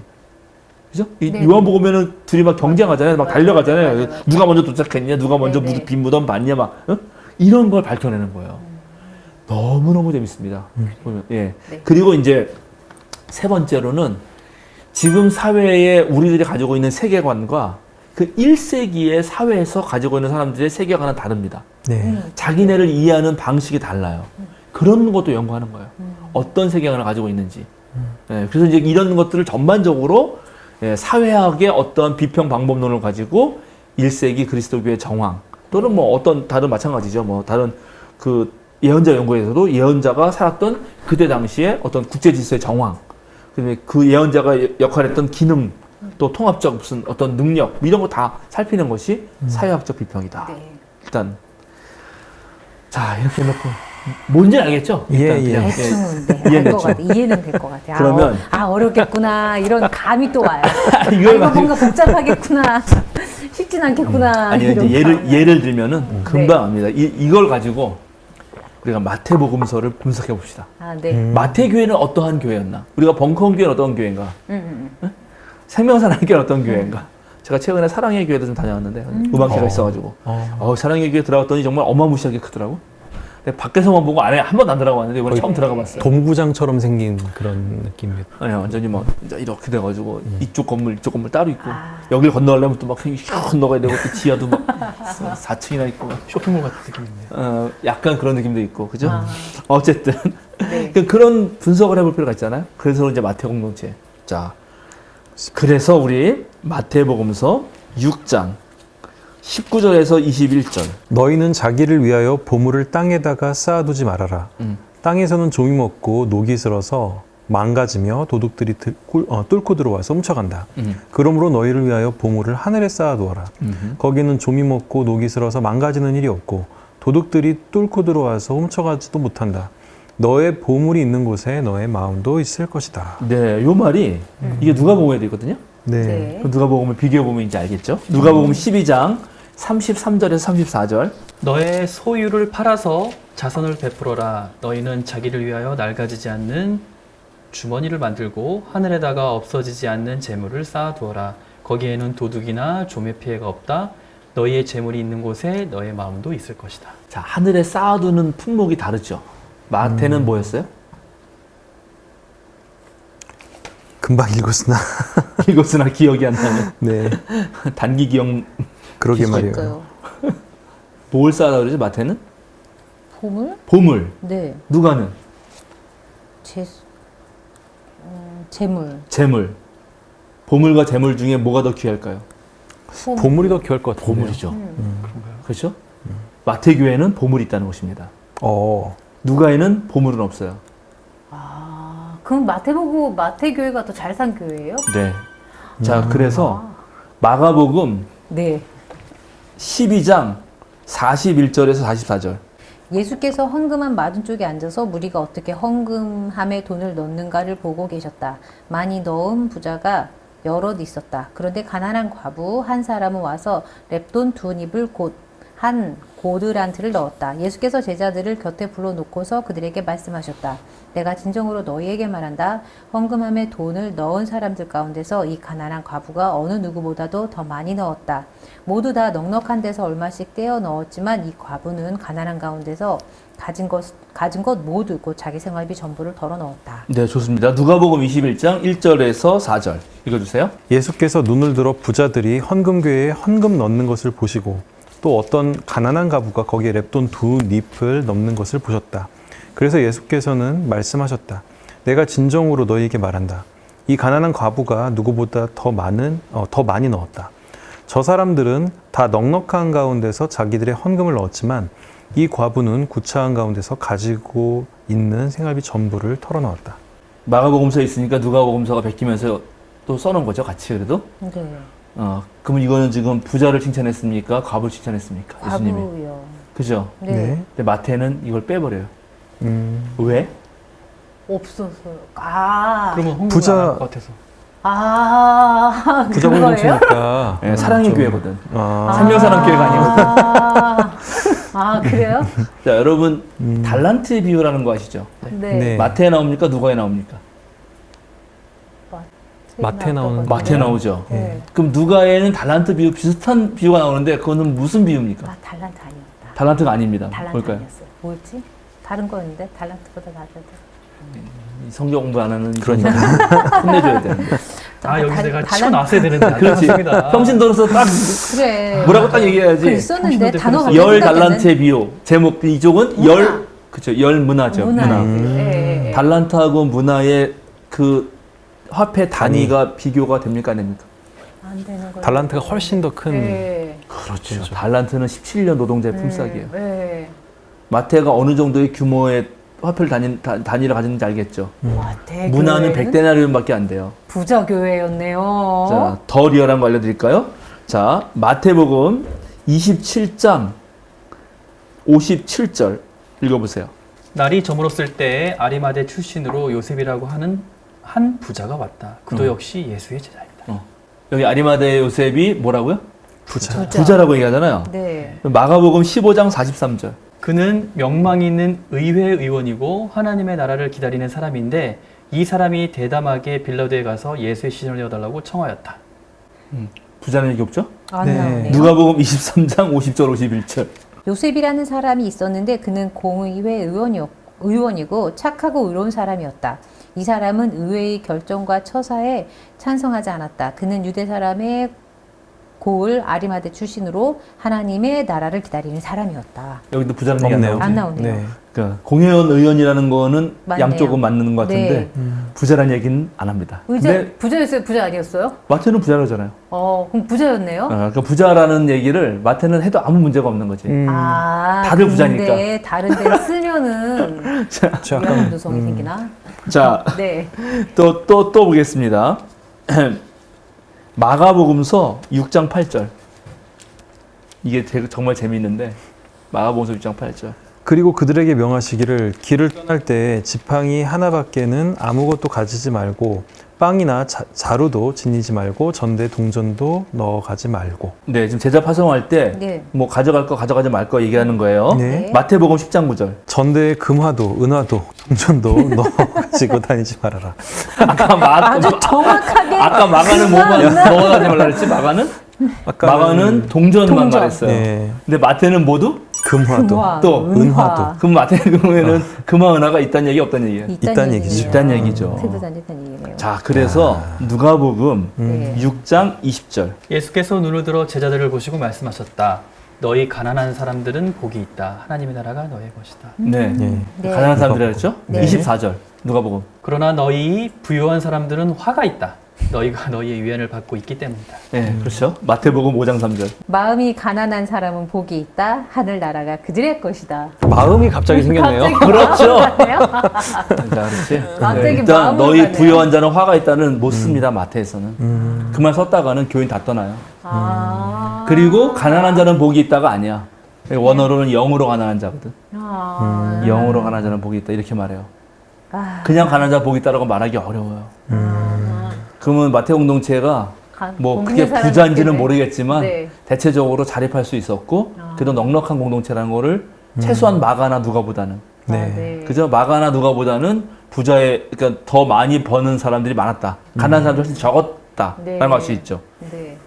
Speaker 4: 그죠?
Speaker 2: 네.
Speaker 4: 요한복음에는 둘이 막 경쟁하잖아요. 막 달려가잖아요.
Speaker 2: 맞아요.
Speaker 4: 누가 먼저 도착했냐, 누가 먼저
Speaker 2: 네, 네.
Speaker 4: 빈 무덤 봤냐, 막 이런 걸 밝혀내는 거예요. 너무너무 재밌습니다. 보면 예.
Speaker 2: 네.
Speaker 4: 그리고 이제 세 번째로는 지금 사회에 우리들이 가지고 있는 세계관과 그 1세기의 사회에서 가지고 있는 사람들의 세계관은 다릅니다.
Speaker 3: 네.
Speaker 4: 자기네를 이해하는 방식이 달라요. 그런 것도 연구하는 거예요. 어떤 세계관을 가지고 있는지. 예, 그래서 이제 이런 것들을 전반적으로 예, 사회학의 어떤 비평 방법론을 가지고 1세기 그리스도교의 정황 또는 뭐 어떤 다른 마찬가지죠. 뭐 다른 그 예언자 연구에서도 예언자가 살았던 그때 당시에 어떤 국제 질서의 정황, 그다음에 그 예언자가 역할했던 기능, 또 통합적 무슨 어떤 능력 뭐 이런 거 다 살피는 것이 사회학적 비평이다.
Speaker 2: 네.
Speaker 4: 일단 자 이렇게 놓고 뭔지 알겠죠?
Speaker 3: 예,
Speaker 4: 일단
Speaker 3: 예.
Speaker 4: 그냥,
Speaker 2: 대충은 네,
Speaker 4: 이해는
Speaker 2: 알것
Speaker 4: 됐죠?
Speaker 2: 같아. 이해는 될 것 같아.
Speaker 4: 그러면-
Speaker 2: 어렵겠구나. 이런 감이 또 와요.
Speaker 4: 이걸
Speaker 2: 이거
Speaker 4: 가지고-
Speaker 2: 뭔가 복잡하겠구나. 쉽진 않겠구나.
Speaker 4: 아니 이제
Speaker 2: 이런
Speaker 4: 예를 들면은 금방 압니다. 이걸 가지고 우리가 마태복음서를 분석해 봅시다.
Speaker 2: 아, 네.
Speaker 4: 마태교회는 어떠한 교회였나? 우리가 벙커원 교회는 어떤 교회인가? 생명사랑 교회는 어떤 교회인가? 제가 최근에 사랑의 교회도 좀 다녀왔는데 음악회가 있어가지고 사랑의 교회 들어갔더니 정말 어마무시하게 크더라고. 근데 밖에서만 보고 안에 한 번도 안 들어가봤는데 이번에 처음 들어가 봤어요.
Speaker 3: 도무장처럼 생긴 그런 느낌이에요.
Speaker 4: 아니 완전히 막 이렇게 돼가지고 이쪽 건물 따로 있고 여길 건너가려면 또 막 건너가야 되고 또 지하도 막 4층이나 있고
Speaker 1: 쇼핑몰 같은 느낌이네요.
Speaker 4: 약간 그런 느낌도 있고 그죠? 어쨌든
Speaker 2: 네.
Speaker 4: 그런 분석을 해볼 필요가 있잖아요. 그래서 이제 마태복음 공동체. 자, 그래서 우리 마태복음서 6장 19절에서 21절.
Speaker 3: 너희는 자기를 위하여 보물을 땅에다가 쌓아두지 말아라. 땅에서는 종이 먹고 녹이 슬어서 망가지며 도둑들이 뚫고 들어와서 훔쳐간다. 그러므로 너희를 위하여 보물을 하늘에 쌓아두어라. 거기는 종이 먹고 녹이 슬어서 망가지는 일이 없고 도둑들이 뚫고 들어와서 훔쳐가지도 못한다. 너의 보물이 있는 곳에 너의 마음도 있을 것이다.
Speaker 4: 네, 요 말이 이게 누가복음에 되거든요.
Speaker 2: 네.
Speaker 4: 그 누가복음을 비교해 보면 이제 알겠죠. 누가복음 12장 33절에서 34절.
Speaker 1: 너의 소유를 팔아서 자선을 베풀어라. 너희는 자기를 위하여 낡아지지 않는 주머니를 만들고 하늘에다가 없어지지 않는 재물을 쌓아두어라. 거기에는 도둑이나 조매 피해가 없다. 너희의 재물이 있는 곳에 너의 마음도 있을 것이다.
Speaker 4: 자, 하늘에 쌓아두는 품목이 다르죠. 마태는 뭐였어요?
Speaker 3: 금방 읽었으나.
Speaker 4: 이것으나 기억이 안 나면
Speaker 3: 네.
Speaker 4: 단기 기억.
Speaker 3: 그러게 말이에요.
Speaker 2: 있어요.
Speaker 4: 뭘 쌓아라 그러지 마태는?
Speaker 2: 보물?
Speaker 4: 보물.
Speaker 2: 네.
Speaker 4: 누가는?
Speaker 2: 재물.
Speaker 4: 재물. 보물과 재물 중에 뭐가 더 귀할까요?
Speaker 3: 보물이 더 귀할 것 같아요.
Speaker 4: 보물이죠. 그렇죠? 마태교회는 보물이 있다는 것입니다. 누가에는 보물은 없어요.
Speaker 2: 아, 그럼 마태교회가 더 잘 산 교회예요?
Speaker 4: 네. 자, 그래서 마가복음
Speaker 2: 네.
Speaker 4: 12장 41절에서 44절.
Speaker 2: 예수께서 헌금함 맞은쪽에 앉아서 무리가 어떻게 헌금함에 돈을 넣는가를 보고 계셨다. 많이 넣은 부자가 여럿 있었다. 그런데 가난한 과부 한 사람은 와서 랩돈 2닙을 곧 한 고드란트를 넣었다. 예수께서 제자들을 곁에 불러놓고서 그들에게 말씀하셨다. 내가 진정으로 너희에게 말한다. 헌금함에 돈을 넣은 사람들 가운데서 이 가난한 과부가 어느 누구보다도 더 많이 넣었다. 모두 다 넉넉한 데서 얼마씩 떼어 넣었지만 이 과부는 가난한 가운데서 가진 것 모두 곧 자기 생활비 전부를 덜어 넣었다.
Speaker 4: 네, 좋습니다. 누가복음 21장 1절에서 4절 읽어주세요.
Speaker 3: 예수께서 눈을 들어 부자들이 헌금궤에 헌금 넣는 것을 보시고 또 어떤 가난한 가부가 거기에 랩돈 2닙을 넣는 것을 보셨다. 그래서 예수께서는 말씀하셨다. 내가 진정으로 너희에게 말한다. 이 가난한 과부가 누구보다 더 많이 넣었다. 저 사람들은 다 넉넉한 가운데서 자기들의 헌금을 넣었지만 이 과부는 구차한 가운데서 가지고 있는 생활비 전부를 털어넣었다.
Speaker 4: 마가복음서에 있으니까 누가복음서가 베끼면서 또 써놓은 거죠, 같이 그래도.
Speaker 2: 네.
Speaker 4: 그러면 이거는 지금 부자를 칭찬했습니까? 과부를 칭찬했습니까? 예수님이.
Speaker 2: 과부요.
Speaker 4: 그죠?
Speaker 2: 네.
Speaker 4: 근데 마태는 이걸 빼버려요. 왜?
Speaker 2: 없어서요. 아.
Speaker 1: 그러면 헌금
Speaker 3: 부자-
Speaker 1: 안할 것 같아서.
Speaker 2: 아.
Speaker 3: 부자
Speaker 2: 그거예요?
Speaker 3: 공동체니까.
Speaker 4: 네, 사랑의 교회거든.
Speaker 3: 아,
Speaker 4: 생명사랑 교회가 아니거든.
Speaker 2: 아, 그래요?
Speaker 4: 자, 여러분 달란트 비유라는 거 아시죠?
Speaker 2: 네.
Speaker 3: 네.
Speaker 4: 마태에 나옵니까? 누가에 나옵니까?
Speaker 3: 마태에 나오는
Speaker 4: 마태에 나오죠.
Speaker 2: 네.
Speaker 4: 그럼 누가에는 달란트 비유 비슷한 비유가 나오는데 그거는 무슨 비유입니까?
Speaker 2: 아, 달란트 아니었다.
Speaker 4: 달란트가 아닙니다.
Speaker 2: 달란트
Speaker 4: 뭘까요?
Speaker 2: 아니었어요. 뭐였지? 다른 거였는데 달란트보다 다르다.
Speaker 4: 이 성경 공부 안 하는
Speaker 3: 그러니까.
Speaker 4: 혼내줘야 되는데.
Speaker 1: 아, 여기서 내가
Speaker 2: 달란-
Speaker 1: 치워놨어야 되는데 안
Speaker 4: 그렇지.
Speaker 1: 나왔습니다.
Speaker 4: 평신도로서 딱
Speaker 2: 그래.
Speaker 4: 뭐라고 딱 얘기해야지.
Speaker 2: 그 있었는데
Speaker 1: 평신도
Speaker 2: 단어가
Speaker 1: 대표로서
Speaker 4: 열
Speaker 2: 생각이 안
Speaker 4: 달란트의 비유. 제목 이쪽은
Speaker 2: 문화.
Speaker 4: 열 그죠? 열 문화죠.
Speaker 2: 문화.
Speaker 4: 문화.
Speaker 2: 예, 예.
Speaker 4: 달란트하고 문화의 그 화폐 단위가 비교가 됩니까 안 됩니까?
Speaker 2: 안 되는 거예요.
Speaker 3: 달란트가 훨씬 더 큰.
Speaker 2: 네.
Speaker 4: 그렇죠. 달란트는 17년 노동자의 품삯이에요.
Speaker 2: 네.
Speaker 4: 마태가 어느 정도의 규모의 화폐를 단위를 가졌는지 알겠죠?
Speaker 2: 와, 대교회는
Speaker 4: 문화는 100데나리온밖에 안 돼요.
Speaker 2: 부자 교회였네요.
Speaker 4: 자, 더 리얼한 거 알려드릴까요? 자, 마태복음 27장 57절 읽어보세요.
Speaker 1: 날이 저물었을 때 아리마대 출신으로 요셉이라고 하는 한 부자가 왔다. 그도 역시 예수의 제자입니다.
Speaker 4: 여기 아리마대 요셉이 뭐라고요?
Speaker 3: 부자.
Speaker 4: 부자라고 얘기하잖아요.
Speaker 2: 네.
Speaker 4: 마가복음 15장 43절.
Speaker 1: 그는 명망 있는 의회 의원이고 하나님의 나라를 기다리는 사람인데 이 사람이 대담하게 빌라도에 가서 예수의 시신을 내어달라고 청하였다.
Speaker 4: 부자는 얘기 없죠?
Speaker 2: 안
Speaker 3: 네.
Speaker 2: 나오네요.
Speaker 4: 누가복음 23장 50절 51절.
Speaker 2: 요셉이라는 사람이 있었는데 그는 공의회 의원이고 착하고 의로운 사람이었다. 이 사람은 의회의 결정과 처사에 찬성하지 않았다. 그는 유대 사람의 고을 아리마대 출신으로 하나님의 나라를 기다리는 사람이었다.
Speaker 4: 여기도 부자는 얘기 안
Speaker 3: 없네요.
Speaker 4: 나오죠?
Speaker 2: 안 나오네요.
Speaker 3: 네.
Speaker 4: 그러니까 공회원 의원이라는 거는
Speaker 2: 맞네요.
Speaker 4: 양쪽은 맞는 것 같은데
Speaker 2: 네.
Speaker 4: 부자라는 얘기는 안 합니다. 근데
Speaker 2: 부자였어요? 부자 아니었어요?
Speaker 4: 마태는 부자라잖아요.
Speaker 2: 그럼 부자였네요?
Speaker 4: 그러니까 부자라는 얘기를 마태는 해도 아무 문제가 없는 거지. 다들 부자니까.
Speaker 2: 근데 다른 데 쓰면은 위험 누성이 생기나?
Speaker 4: 자,
Speaker 2: 네.
Speaker 4: 또 보겠습니다. 마가복음서 6장 8절. 이게 정말 재미있는데 마가복음서 6장 8절.
Speaker 3: 그리고 그들에게 명하시기를 길을 떠날 때 지팡이 하나밖에는 아무것도 가지지 말고 빵이나 자루도 지니지 말고 전대 동전도 넣어가지 말고.
Speaker 4: 네, 지금 제자 파송할 때
Speaker 2: 네.
Speaker 4: 뭐 가져갈 거 가져가지 말 거 얘기하는 거예요.
Speaker 3: 네.
Speaker 4: 마태복음 10장 9절.
Speaker 3: 전대에 금화도 은화도 동전도 넣어가지고 다니지 말아라.
Speaker 2: 아주 정확하게
Speaker 4: 아까 마가는 뭐만 넣어가지 말라 그랬지? 마가는
Speaker 3: 아까는
Speaker 4: 동전만
Speaker 2: 동전.
Speaker 4: 말했어요.
Speaker 3: 네.
Speaker 4: 근데 마태는 모두
Speaker 3: 금화도
Speaker 2: 금화,
Speaker 4: 또
Speaker 3: 은화도.
Speaker 4: 그럼 마태는 그러면은 금화 은하가 있다는 얘기 없다는 얘기예요?
Speaker 3: 있다는 얘기죠.
Speaker 4: 있다는 얘기죠.
Speaker 2: 틀리다는 얘기네요.
Speaker 4: 자, 그래서 누가복음
Speaker 2: 네.
Speaker 4: 6장 20절.
Speaker 1: 예수께서 눈을 들어 제자들을 보시고 말씀하셨다. 너희 가난한 사람들은 복이 있다. 하나님의 나라가 너의 것이다.
Speaker 4: 네.
Speaker 3: 네.
Speaker 2: 네.
Speaker 4: 가난한 사람들이라 그랬죠?
Speaker 2: 네.
Speaker 4: 24절. 누가복음.
Speaker 1: 그러나 너희 부유한 사람들은 화가 있다. 너희가 너희의 위안을 받고 있기 때문이다.
Speaker 4: 네, 그렇죠. 마태복음 5장 3절.
Speaker 2: 마음이 가난한 사람은 복이 있다. 하늘 나라가 그들의 것이다.
Speaker 5: 마음이 갑자기 생겼네요.
Speaker 4: 그렇죠.
Speaker 2: 같네요.
Speaker 4: 자, 그렇지.
Speaker 2: 갑자기
Speaker 4: 일단
Speaker 2: 마음으로
Speaker 4: 너희
Speaker 2: 가네요.
Speaker 4: 부유한 자는 화가 있다는 못 씁니다. 마태에서는. 그 말 썼다가는 교인 다 떠나요. 그리고 가난한 자는 복이 있다가 아니야. 원어로는 영으로 가난한 자거든. 영으로 가난한 자는 복이 있다 이렇게 말해요. 그냥 가난한 자 복이 있다라고 말하기 어려워요. 그러면 마태 공동체가 뭐 그게 부자인지는 모르겠지만
Speaker 2: 네.
Speaker 4: 대체적으로 자립할 수 있었고 그래도 넉넉한 공동체라는 거를 최소한 마가나 누가보다는
Speaker 3: 네.
Speaker 4: 그죠? 마가나 누가보다는 부자의 그러니까 더 많이 버는 사람들이 많았다. 가난한 사람들이 훨씬 적었다.
Speaker 2: 네.
Speaker 4: 라는 걸 알 수 있죠.
Speaker 2: 네.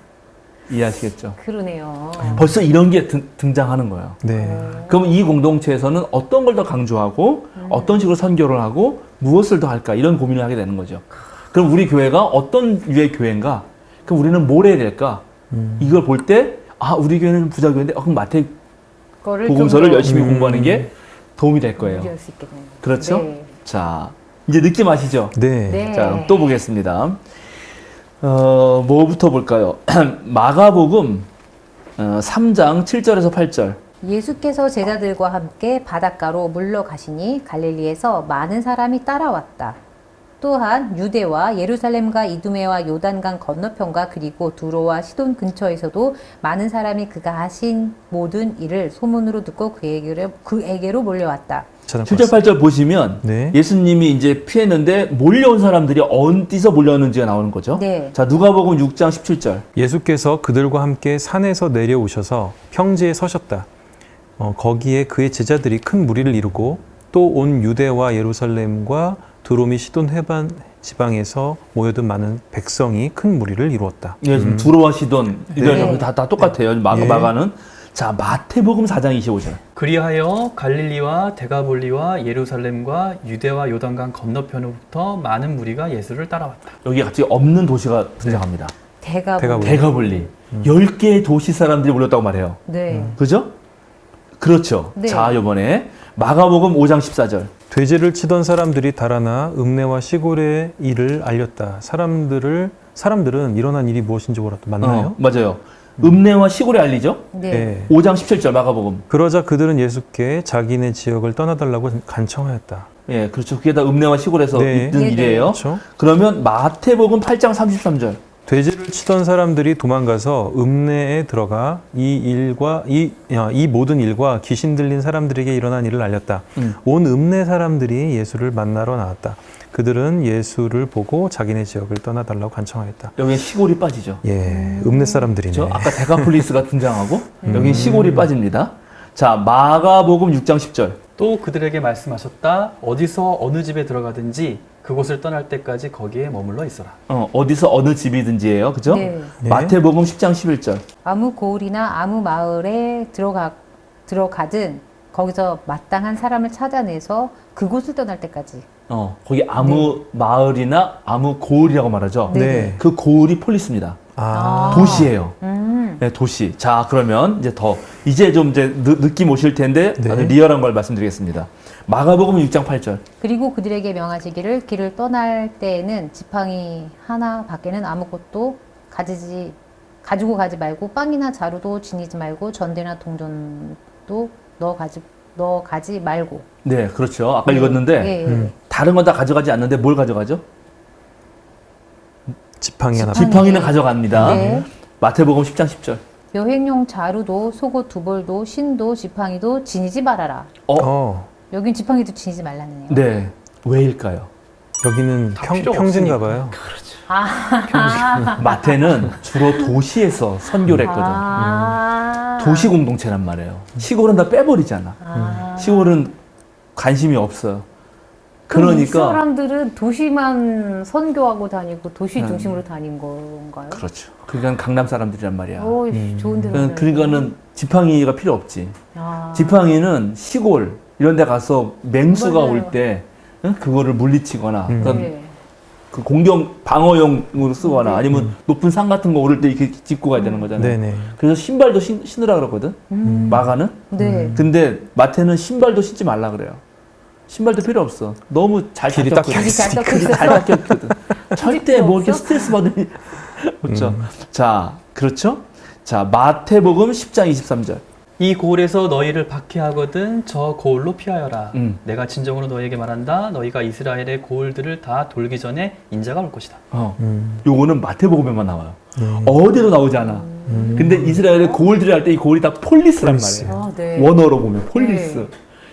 Speaker 4: 이해하시겠죠?
Speaker 2: 그러네요.
Speaker 4: 벌써 이런 게 등장하는 거예요.
Speaker 3: 네.
Speaker 4: 그럼 이 공동체에서는 어떤 걸 더 강조하고 어떤 식으로 선교를 하고 무엇을 더 할까 이런 고민을 하게 되는 거죠. 그럼 우리 교회가 어떤 유의 교회인가? 그럼 우리는 뭘 해야 될까? 이걸 볼 때 우리 교회는 부자 교회인데 그럼 마태
Speaker 2: 거를
Speaker 4: 복음서를
Speaker 2: 좀 더
Speaker 4: 열심히 공부하는 게 도움이 될 거예요.
Speaker 2: 이해할 수 있겠네요.
Speaker 4: 그렇죠?
Speaker 2: 네.
Speaker 4: 자, 이제 느낌 아시죠?
Speaker 3: 네.
Speaker 2: 네.
Speaker 4: 자, 그럼 또 보겠습니다. 뭐부터 볼까요? 마가복음 3장 7절에서 8절.
Speaker 2: 예수께서 제자들과 함께 바닷가로 물러가시니 갈릴리에서 많은 사람이 따라왔다. 또한 유대와 예루살렘과 이두메와 요단강 건너편과 그리고 두로와 시돈 근처에서도 많은 사람이 그가 하신 모든 일을 소문으로 듣고 그에게로 몰려왔다.
Speaker 4: 7절 8절 보시면
Speaker 3: 네.
Speaker 4: 예수님이 이제 피했는데 몰려온 사람들이 어디서 몰려왔는지가 나오는 거죠.
Speaker 2: 네.
Speaker 4: 자, 누가복음 6장 17절.
Speaker 3: 예수께서 그들과 함께 산에서 내려오셔서 평지에 서셨다. 거기에 그의 제자들이 큰 무리를 이루고 또 온 유대와 예루살렘과 두로미 시돈 해반 지방에서 모여든 많은 백성이 큰 무리를 이루었다.
Speaker 4: 예, 두로와 시돈 이들
Speaker 2: 네.
Speaker 4: 다 똑같아요. 마가는. 자, 마태복음 4장 25절.
Speaker 1: 그리하여 갈릴리와 데가볼리와 예루살렘과 유대와 요단강 건너편으로부터 많은 무리가 예수를 따라왔다.
Speaker 4: 여기 갑자기 없는 도시가 등장합니다.
Speaker 2: 대가볼.
Speaker 4: 대가볼리. 10개의 도시 사람들이 몰렸다고 말해요.
Speaker 2: 네.
Speaker 4: 그죠? 그렇죠.
Speaker 2: 네.
Speaker 4: 자, 이번에 마가복음 5장 14절.
Speaker 3: 돼지를 치던 사람들이 달아나 읍내와 시골의 일을 알렸다. 사람들은 일어난 일이 무엇인지 몰랐다. 맞나요?
Speaker 4: 맞아요. 읍내와 시골에 알리죠?
Speaker 2: 네.
Speaker 4: 5장 17절 마가복음.
Speaker 3: 그러자 그들은 예수께 자기네 지역을 떠나달라고 간청하였다.
Speaker 4: 예, 그렇죠. 그게 다 읍내와 시골에서
Speaker 3: 네.
Speaker 4: 있는
Speaker 2: 네,
Speaker 4: 일이에요.
Speaker 3: 그렇죠?
Speaker 4: 그러면 마태복음 8장 33절.
Speaker 3: 돼지를 치던 사람들이 도망가서 읍내에 들어가 이 모든 일과 귀신 들린 사람들에게 일어난 일을 알렸다. 온 읍내 사람들이 예수를 만나러 나왔다. 그들은 예수를 보고 자기네 지역을 떠나달라고 간청하였다.
Speaker 4: 여기 시골이 빠지죠.
Speaker 3: 예, 읍내 사람들이네.
Speaker 4: 그렇죠? 아까 데카폴리스가 등장하고 여기 시골이 빠집니다. 자, 마가복음 6장 10절.
Speaker 1: 또 그들에게 말씀하셨다. 어디서 어느 집에 들어가든지 그곳을 떠날 때까지 거기에 머물러 있어라.
Speaker 4: 어디서 어느 집이든지예요. 그죠?
Speaker 2: 네.
Speaker 3: 네.
Speaker 4: 마태복음 10장 11절.
Speaker 2: 아무 고을이나 아무 마을에 들어가든 거기서 마땅한 사람을 찾아내서 그곳을 떠날 때까지.
Speaker 4: 거기 아무 마을이나 아무 고을이라고 말하죠.
Speaker 3: 네.
Speaker 4: 그 고을이 폴리스입니다.
Speaker 3: 아,
Speaker 4: 도시예요. 네, 도시. 자, 그러면 이제 좀 느낌 오실 텐데
Speaker 3: 네.
Speaker 4: 아주 리얼한 걸 말씀드리겠습니다. 마가복음 6장 8절.
Speaker 2: 그리고 그들에게 명하시기를 길을 떠날 때에는 지팡이 하나 밖에는 아무것도 가지고 가지 말고 빵이나 자루도 지니지 말고 전대나 동전도 너 가지 말고.
Speaker 4: 네, 그렇죠. 아까 읽었는데
Speaker 2: 예.
Speaker 4: 다른 건 다 가져가지 않는데 뭘 가져가죠?
Speaker 3: 지팡이 하나.
Speaker 4: 지팡이는 가져갑니다.
Speaker 2: 네.
Speaker 4: 마태복음 10장 10절.
Speaker 2: 여행용 자루도 속옷 두 벌도 신도 지팡이도 지니지 말아라. 여긴 지팡이도 지니지 말라네요.
Speaker 4: 네. 왜일까요?
Speaker 3: 여기는
Speaker 1: 다 필요
Speaker 3: 평지인가
Speaker 1: 없으니까.
Speaker 3: 봐요.
Speaker 4: 마태는 주로 도시에서 선교를 했거든. 도시 공동체란 말이에요. 시골은 다 빼버리잖아. 시골은 관심이 없어요.
Speaker 2: 이
Speaker 4: 그러니까
Speaker 2: 사람들은 도시만 선교하고 다니고 도시 중심으로 다닌 건가요?
Speaker 4: 그렇죠. 그러니까 강남 사람들이란 말이야.
Speaker 2: 오, 좋은 데로.
Speaker 4: 그러니까는 지팡이가 필요 없지.
Speaker 2: 아.
Speaker 4: 지팡이는 시골 이런 데 가서 맹수가
Speaker 2: 맞아요.
Speaker 4: 올 때 그거를 물리치거나 그런
Speaker 2: 네.
Speaker 4: 그 공격 방어용으로 쓰거나
Speaker 2: 네.
Speaker 4: 아니면 높은 산 같은 거 오를 때 이렇게 짚고 가야 되는 거잖아요.
Speaker 3: 네네.
Speaker 4: 그래서 신발도 신으라 그러거든. 마가는.
Speaker 2: 네.
Speaker 4: 근데 마태는 신발도 신지 말라 그래요. 신발도 필요 없어. 너무 잘
Speaker 3: 길이
Speaker 4: 닦였거든.
Speaker 2: 길이 잘 닦여
Speaker 4: 길이 잘
Speaker 2: 있어서.
Speaker 4: 닦였거든. 절대 뭐 이렇게
Speaker 2: 없어?
Speaker 4: 스트레스 받으니 그렇죠. 자, 그렇죠. 자, 마태복음 10장 23절.
Speaker 1: 이 고을에서 너희를 박해하거든 저 고을로 피하여라. 내가 진정으로 너희에게 말한다. 너희가 이스라엘의 고을들을 다 돌기 전에 인자가 올 것이다.
Speaker 4: 요거는 마태복음에만 나와요. 어디로 나오지 않아. 근데 이스라엘의 고을들이 할 때 이 고을이 다 폴리스란 말이에요.
Speaker 2: 아, 네.
Speaker 4: 원어로 보면 폴리스.
Speaker 2: 네.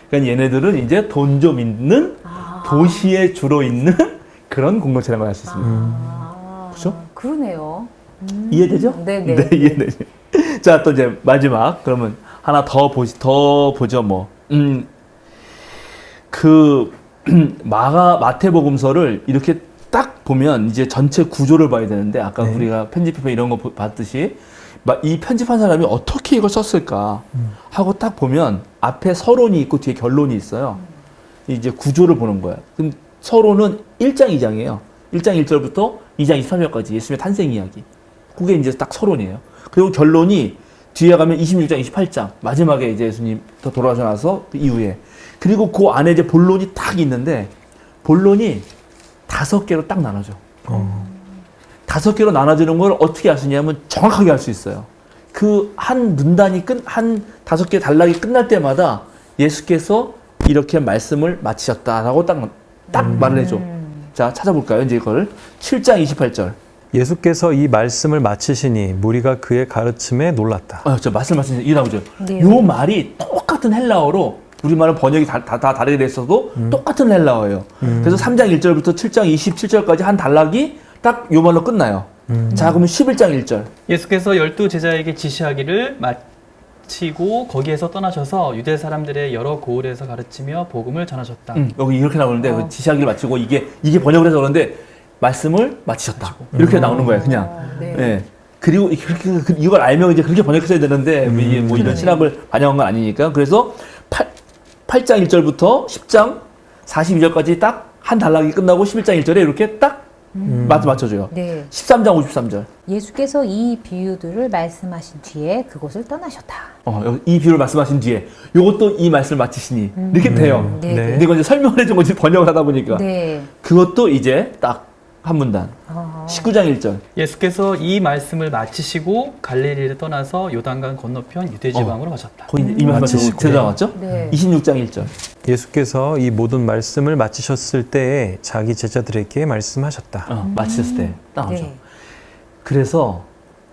Speaker 4: 그러니까 얘네들은 이제 돈 좀 있는 도시에 주로 있는 그런 공동체라고 할 수 있습니다. 그렇죠?
Speaker 2: 그러네요.
Speaker 4: 이해되죠?
Speaker 2: 네네.
Speaker 4: 네, 이해되죠. 자, 또 이제 마지막 그러면 하나 더 보죠 뭐. 그 마태복음서를 이렇게 딱 보면 이제 전체 구조를 봐야 되는데 아까
Speaker 3: 네.
Speaker 4: 우리가 편집표 이런 거 봤듯이 이 편집한 사람이 어떻게 이걸 썼을까 하고 딱 보면 앞에 서론이 있고 뒤에 결론이 있어요. 이제 구조를 보는 거야. 그럼 서론은 1장 2장이에요. 1장 1절부터 2장 23절까지 예수님의 탄생 이야기. 그게 이제 딱 서론이에요. 그리고 결론이 뒤에 가면 26장, 28장 마지막에 이제 예수님 더 돌아가셔 나서 그 이후에 그리고 그 안에 이제 본론이 딱 있는데 본론이 5개로 딱 나눠져. 5개로 나눠지는 걸 어떻게 할 수 있냐면 정확하게 할 수 있어요. 그 한 문단이 한 5개 단락이 끝날 때마다 예수께서 이렇게 말씀을 마치셨다라고 딱 말을 해줘. 자, 찾아볼까요? 이제 이걸 7장 28절.
Speaker 3: 예수께서 이 말씀을 마치시니 무리가 그의 가르침에 놀랐다.
Speaker 4: 저 말씀하신 이 나오죠.
Speaker 2: 네.
Speaker 4: 요 말이 똑같은 헬라어로 우리말은 번역이 다 다르게 됐어도 똑같은 헬라어예요. 그래서 3장 1절부터 7장 27절까지 한 단락이 딱 요 말로 끝나요. 자, 그러면 11장 1절.
Speaker 1: 예수께서 12 제자에게 지시하기를 마치고 거기에서 떠나셔서 유대 사람들의 여러 고을에서 가르치며 복음을 전하셨다.
Speaker 4: 여기 이렇게 나오는데 그 지시하기를 마치고 이게 번역을 해서 그런데 말씀을 마치셨다. 이렇게 나오는 거예요, 그냥.
Speaker 2: 네.
Speaker 4: 예. 그리고 이걸 알면 이제 그렇게 번역했어야 되는데 이게 뭐 이런 신학을 반영한 건 아니니까. 그래서 8장 1절부터 10장 42절까지 딱 한 단락이 끝나고 11장 1절에 이렇게 딱 맞춰줘요.
Speaker 2: 네.
Speaker 4: 13장 53절.
Speaker 2: 예수께서 이 비유들을 말씀하신 뒤에 그곳을 떠나셨다.
Speaker 4: 이 비유를 말씀하신 뒤에 요것도 이 말씀을 마치시니 이렇게 돼요.
Speaker 2: 네.
Speaker 3: 네.
Speaker 4: 근데 이건 이제 설명을 해준 거지 번역을 하다 보니까.
Speaker 2: 네.
Speaker 4: 그것도 이제 딱 한 문단. 19장 1절.
Speaker 1: 예수께서 이 말씀을 마치시고 갈릴리를 떠나서 요단강 건너편 유대 지방으로 가셨다.
Speaker 4: 거기 이제 이 말씀
Speaker 3: 마치시고.
Speaker 4: 제대로 나왔죠?
Speaker 2: 네.
Speaker 4: 26장 1절.
Speaker 3: 예수께서 이 모든 말씀을 마치셨을 때에 자기 제자들에게 말씀하셨다.
Speaker 4: 마치셨을 때 딱 나오죠.
Speaker 2: 네.
Speaker 4: 그래서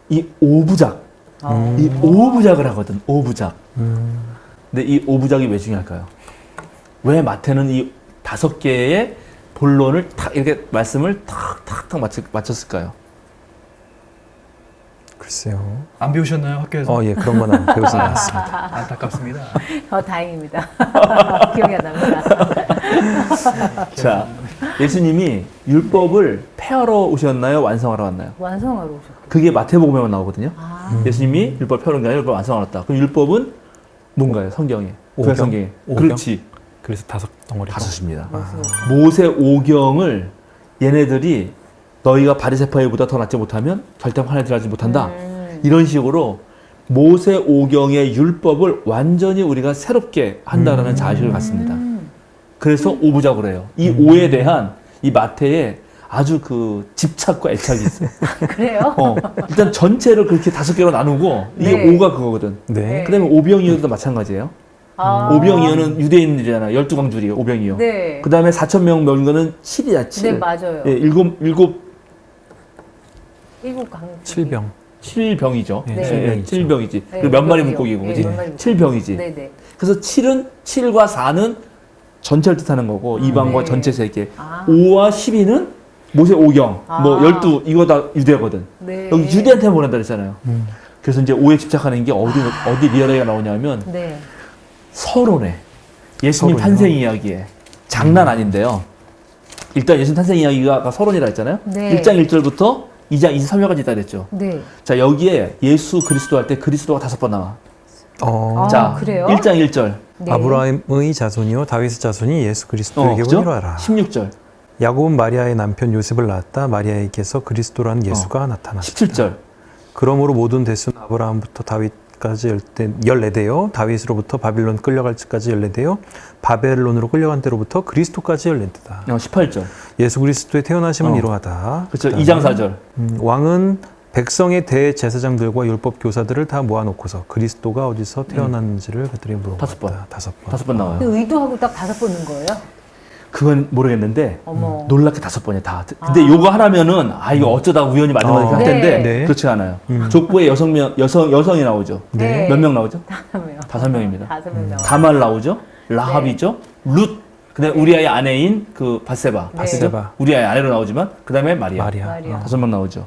Speaker 4: 이 오부작, 이 오부작을 하거든. 오부작. 근데 이 오부작이 왜 중요할까요? 왜 마태는 이 5개의 본론을 탁 이렇게 말씀을 탁탁탁 맞췄을까요?
Speaker 3: 글쎄요.
Speaker 1: 안 배우셨나요 학교에서?
Speaker 3: 예, 그런 건 안 배우지 않았습니다.
Speaker 1: 안타깝습니다.
Speaker 2: 다행입니다. 기억이 안 납니다.
Speaker 4: 자, 예수님이 율법을 폐하러 오셨나요? 완성하러 왔나요?
Speaker 2: 완성하러 오셨고.
Speaker 4: 그게 마태복음에만 나오거든요.
Speaker 2: 아,
Speaker 4: 예수님이 율법 폐하러 온 게 아니라 율법 완성하러 왔다. 그럼 율법은 뭔가요? 성경에. 구약 성경에.
Speaker 3: 오경?
Speaker 4: 그렇지.
Speaker 3: 그래서 5덩어리.
Speaker 4: 5입니다.
Speaker 2: 무슨
Speaker 4: 모세 오경을 얘네들이 너희가 바리새파이보다 더 낫지 못하면 절대 환에 들어가지 못한다. 이런 식으로 모세 오경의 율법을 완전히 우리가 새롭게 한다라는 자식을 갖습니다. 그래서 오부작으로 해요. 이 오에 대한 이 마태의 아주 그 집착과 애착이 있어요.
Speaker 2: 그래요?
Speaker 4: 일단 전체를 그렇게 5개로 나누고 이게
Speaker 2: 네.
Speaker 4: 오가 그거거든.
Speaker 3: 네.
Speaker 4: 그 다음에 오병이어도 마찬가지예요.
Speaker 2: 아.
Speaker 4: 오병이어는 유대인들이잖아요. 12광줄이에요. 오병이어.
Speaker 2: 네.
Speaker 4: 그 다음에 4,000명 먹은 거는 7이야, 7.
Speaker 2: 네, 맞아요.
Speaker 4: 예, 일곱
Speaker 2: 일곱 강.
Speaker 3: 7병.
Speaker 4: 7병이죠.
Speaker 3: 네,
Speaker 2: 네.
Speaker 4: 7병이지.
Speaker 2: 네,
Speaker 4: 그리고 몇 마리
Speaker 2: 병이요.
Speaker 4: 물고기고,
Speaker 2: 네,
Speaker 4: 그지?
Speaker 2: 몇 마리
Speaker 4: 7병이지.
Speaker 2: 네네.
Speaker 4: 그래서 7과 4는 전체를 뜻하는 거고, 이방과
Speaker 2: 네.
Speaker 4: 전체 세계.
Speaker 2: 아.
Speaker 4: 5와 12는 모세 오경, 뭐 12, 이거 다 유대거든.
Speaker 2: 네.
Speaker 4: 여기 유대한테 보낸다 그랬잖아요. 그래서 이제 오에 집착하는 게 어디 리얼하게 나오냐면,
Speaker 2: 네.
Speaker 4: 서론에. 예수님
Speaker 3: 서론이요?
Speaker 4: 탄생 이야기에. 장난 아닌데요. 일단 예수님 탄생 이야기가 서론이라 했잖아요.
Speaker 2: 네.
Speaker 4: 1장 1절부터 2장 23절까지 있다 그랬죠.
Speaker 2: 네.
Speaker 4: 자, 여기에 예수 그리스도 할 때 그리스도가 5번 나와.
Speaker 2: 아,
Speaker 4: 자,
Speaker 2: 그래요?
Speaker 4: 1장 1절.
Speaker 2: 네.
Speaker 3: 아브라함의 자손이요 다윗의 자손이 예수 그리스도에게
Speaker 4: 그죠?
Speaker 3: 이르하라.
Speaker 4: 16절.
Speaker 3: 야곱은 마리아의 남편 요셉을 낳았다. 마리아에게서 그리스도라는 예수가 나타났다.
Speaker 4: 17절.
Speaker 3: 그러므로 모든 대수는 아브라함부터 다윗까지 14대요. 다윗으로부터 바빌론 끌려갈 때까지 14대요. 바벨론으로 끌려간 때로부터 그리스도까지 14대다.
Speaker 4: 18절.
Speaker 3: 예수 그리스도의 태어나심은
Speaker 4: 어.
Speaker 3: 이러하다.
Speaker 4: 그렇죠.
Speaker 3: 그다음에
Speaker 4: 2장 4절.
Speaker 3: 왕은 백성의 대제사장들과 율법 교사들을 다 모아놓고서 그리스도가 어디서 태어났는지를 그들이 물어봤다.
Speaker 4: 5번.
Speaker 3: 5번.
Speaker 4: 5번 나와요.
Speaker 2: 의도하고 딱 5번 넣은 거예요?
Speaker 4: 그건 모르겠는데
Speaker 2: 어머.
Speaker 4: 놀랍게 5번이 다. 근데 요거 하나면은 이거 어쩌다 우연히 맞는 거긴 할 텐데
Speaker 3: 네.
Speaker 4: 그렇지 않아요. 족보에 여성이 나오죠.
Speaker 3: 네.
Speaker 4: 몇 명 나오죠?
Speaker 2: 5명.
Speaker 4: 5명입니다.
Speaker 2: 5명 나와.
Speaker 4: 다말 나오죠. 라합이죠. 룻. 그다음에 우리아의 아내인 그 바세바.
Speaker 2: 네.
Speaker 3: 바세바.
Speaker 4: 우리아의 아내로 나오지만 그다음에 마리아.
Speaker 2: 마리아.
Speaker 4: 5명 나오죠.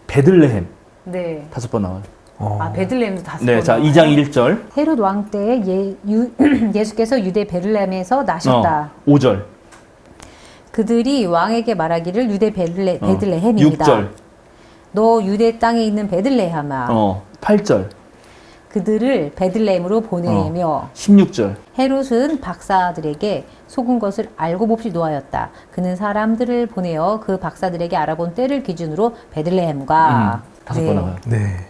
Speaker 4: 베들레헴
Speaker 2: 네.
Speaker 4: 5번 나와요.
Speaker 2: 아, 베들레헴도 5번.
Speaker 4: 네, 자 2장 1절,
Speaker 2: 헤롯 왕 때에 예수께서 유대 베들레헴에서 나셨다.
Speaker 4: 5절,
Speaker 2: 그들이 왕에게 말하기를 유대 베들레헴이다.
Speaker 4: 6절,
Speaker 2: 너 유대 땅에 있는 베들레헴아.
Speaker 4: 8절,
Speaker 2: 그들을 베들레헴으로 보내며
Speaker 4: 16절.
Speaker 2: 헤롯은 박사들에게 속은 것을 알고 몹시 노하였다. 그는 사람들을 보내어 그 박사들에게 알아본 때를 기준으로 베들레헴과
Speaker 4: 5번 나와요.
Speaker 3: 네.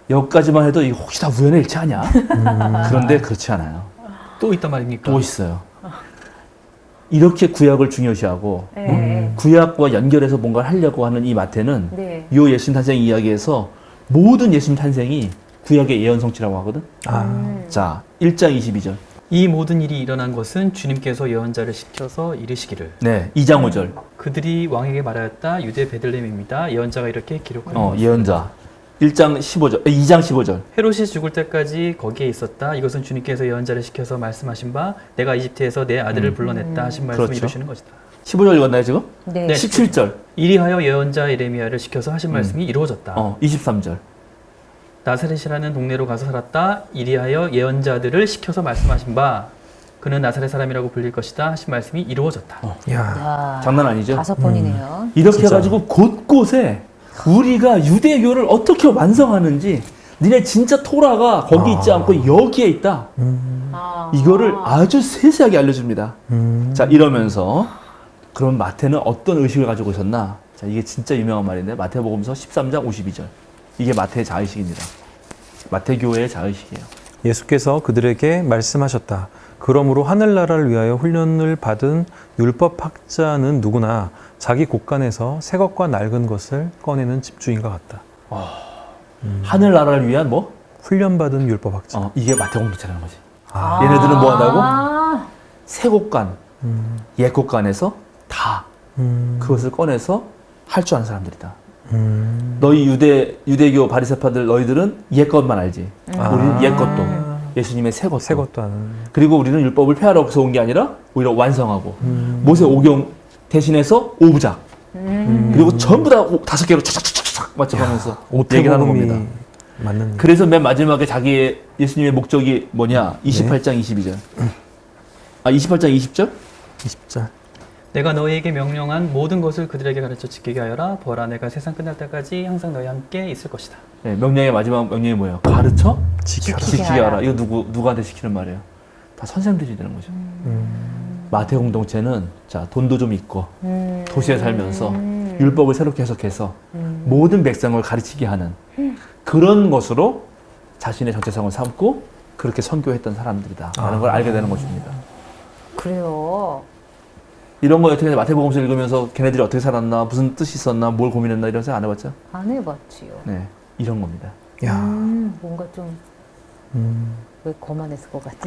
Speaker 4: 여기까지만 해도 이거 혹시 다 우연의 일치 아니야? 그런데 그렇지 않아요.
Speaker 1: 또 있단 말입니까?
Speaker 4: 또 있어요. 이렇게 구약을 중요시하고
Speaker 2: 네.
Speaker 4: 구약과 연결해서 뭔가를 하려고 하는 이 마태는
Speaker 2: 네.
Speaker 4: 이 예수님 탄생 이야기에서 모든 예수님 탄생이 구약의 예언 성취라고 하거든. 자, 1장 22절.
Speaker 1: 이 모든 일이 일어난 것은 주님께서 예언자를 시켜서 이르시기를
Speaker 4: 네, 2장 5절.
Speaker 1: 그들이 왕에게 말하였다. 유대 베들레헴입니다. 예언자가 이렇게 기록하였다.
Speaker 4: 예언자. 1장 15절. 2장 15절.
Speaker 1: 헤롯이 죽을 때까지 거기에 있었다. 이것은 주님께서 예언자를 시켜서 말씀하신 바 내가 이집트에서 내 아들을 불러냈다 하신 말씀을
Speaker 4: 그렇죠.
Speaker 1: 이루시는 것이다.
Speaker 4: 15절 읽었나요, 지금?
Speaker 2: 네.
Speaker 1: 네.
Speaker 4: 17절.
Speaker 1: 이리하여 예언자 예레미야를 시켜서 하신 말씀이 이루어졌다.
Speaker 4: 23절.
Speaker 1: 나사렛이라는 동네로 가서 살았다. 이리하여 예언자들을 시켜서 말씀하신 바 그는 나사렛 사람이라고 불릴 것이다 하신 말씀이 이루어졌다.
Speaker 3: 야.
Speaker 2: 야,
Speaker 4: 장난 아니죠?
Speaker 2: 5번이네요.
Speaker 4: 이렇게
Speaker 3: 진짜.
Speaker 4: 해가지고 곳곳에 우리가 유대교를 어떻게 완성하는지 니네 진짜 토라가 거기 있지 않고 여기에 있다. 이거를 아주 세세하게 알려줍니다. 자, 이러면서 그럼 마태는 어떤 의식을 가지고 있었나? 자, 이게 진짜 유명한 말인데 마태복음서 13장 52절. 이게 마태의 자의식입니다. 마태교회의 자의식이에요.
Speaker 3: 예수께서 그들에게 말씀하셨다. 그러므로 하늘나라를 위하여 훈련을 받은 율법학자는 누구나 자기 곳간에서 새 것과 낡은 것을 꺼내는 집주인과 같다.
Speaker 4: 하늘나라를 위한 뭐?
Speaker 3: 훈련받은 율법학자.
Speaker 4: 이게 마태복음 기차라는 거지. 얘네들은 뭐 한다고?
Speaker 2: 아,
Speaker 4: 새 곳간, 옛 곳간에서 다 그것을 꺼내서 할 줄 아는 사람들이다. 너희 유대교 바리새파들 너희들은 옛 것만 알지. 우리는 옛 것도 예수님의 새 것도.
Speaker 3: 새 것도 아는.
Speaker 4: 그리고 우리는 율법을 폐하러 해서 온 게 아니라 오히려 완성하고 모세 오경 대신해서 오부작 그리고 전부 다 5개로 촥촥촥촥 맞춰가면서 얘기를 하는 겁니다.
Speaker 3: 오태복음이 맞는.
Speaker 4: 그래서 맨 마지막에 자기 예수님의 목적이 뭐냐? 28장 22절. 28장 20절?
Speaker 3: 20절.
Speaker 1: 내가 너희에게 명령한 모든 것을 그들에게 가르쳐 지키게 하여라. 보라, 내가 세상 끝날 때까지 항상 너희와 함께 있을 것이다.
Speaker 4: 네, 명령의 마지막 명령이 뭐예요? 가르쳐
Speaker 3: 지켜라.
Speaker 2: 지키게
Speaker 4: 지키게 하라.
Speaker 2: 하라.
Speaker 4: 이거 누구한테 시키는 말이에요? 다 선생들이 되는 거죠. 마태 공동체는 자 돈도 좀 있고 도시에 살면서 율법을 새롭게 해석해서 모든 백성을 가르치게 하는 그런 것으로 자신의 정체성을 삼고 그렇게 선교했던 사람들이다라는 걸 알게 되는 것입니다.
Speaker 2: 그래요.
Speaker 4: 이런 거 어떻게 마태복음서 읽으면서 걔네들이 어떻게 살았나 무슨 뜻이 있었나 뭘 고민했나 이런 생각 안 해봤죠?
Speaker 2: 안 해봤지요.
Speaker 4: 네, 이런 겁니다.
Speaker 3: 야,
Speaker 2: 뭔가 좀 왜 거만했을 것 같지?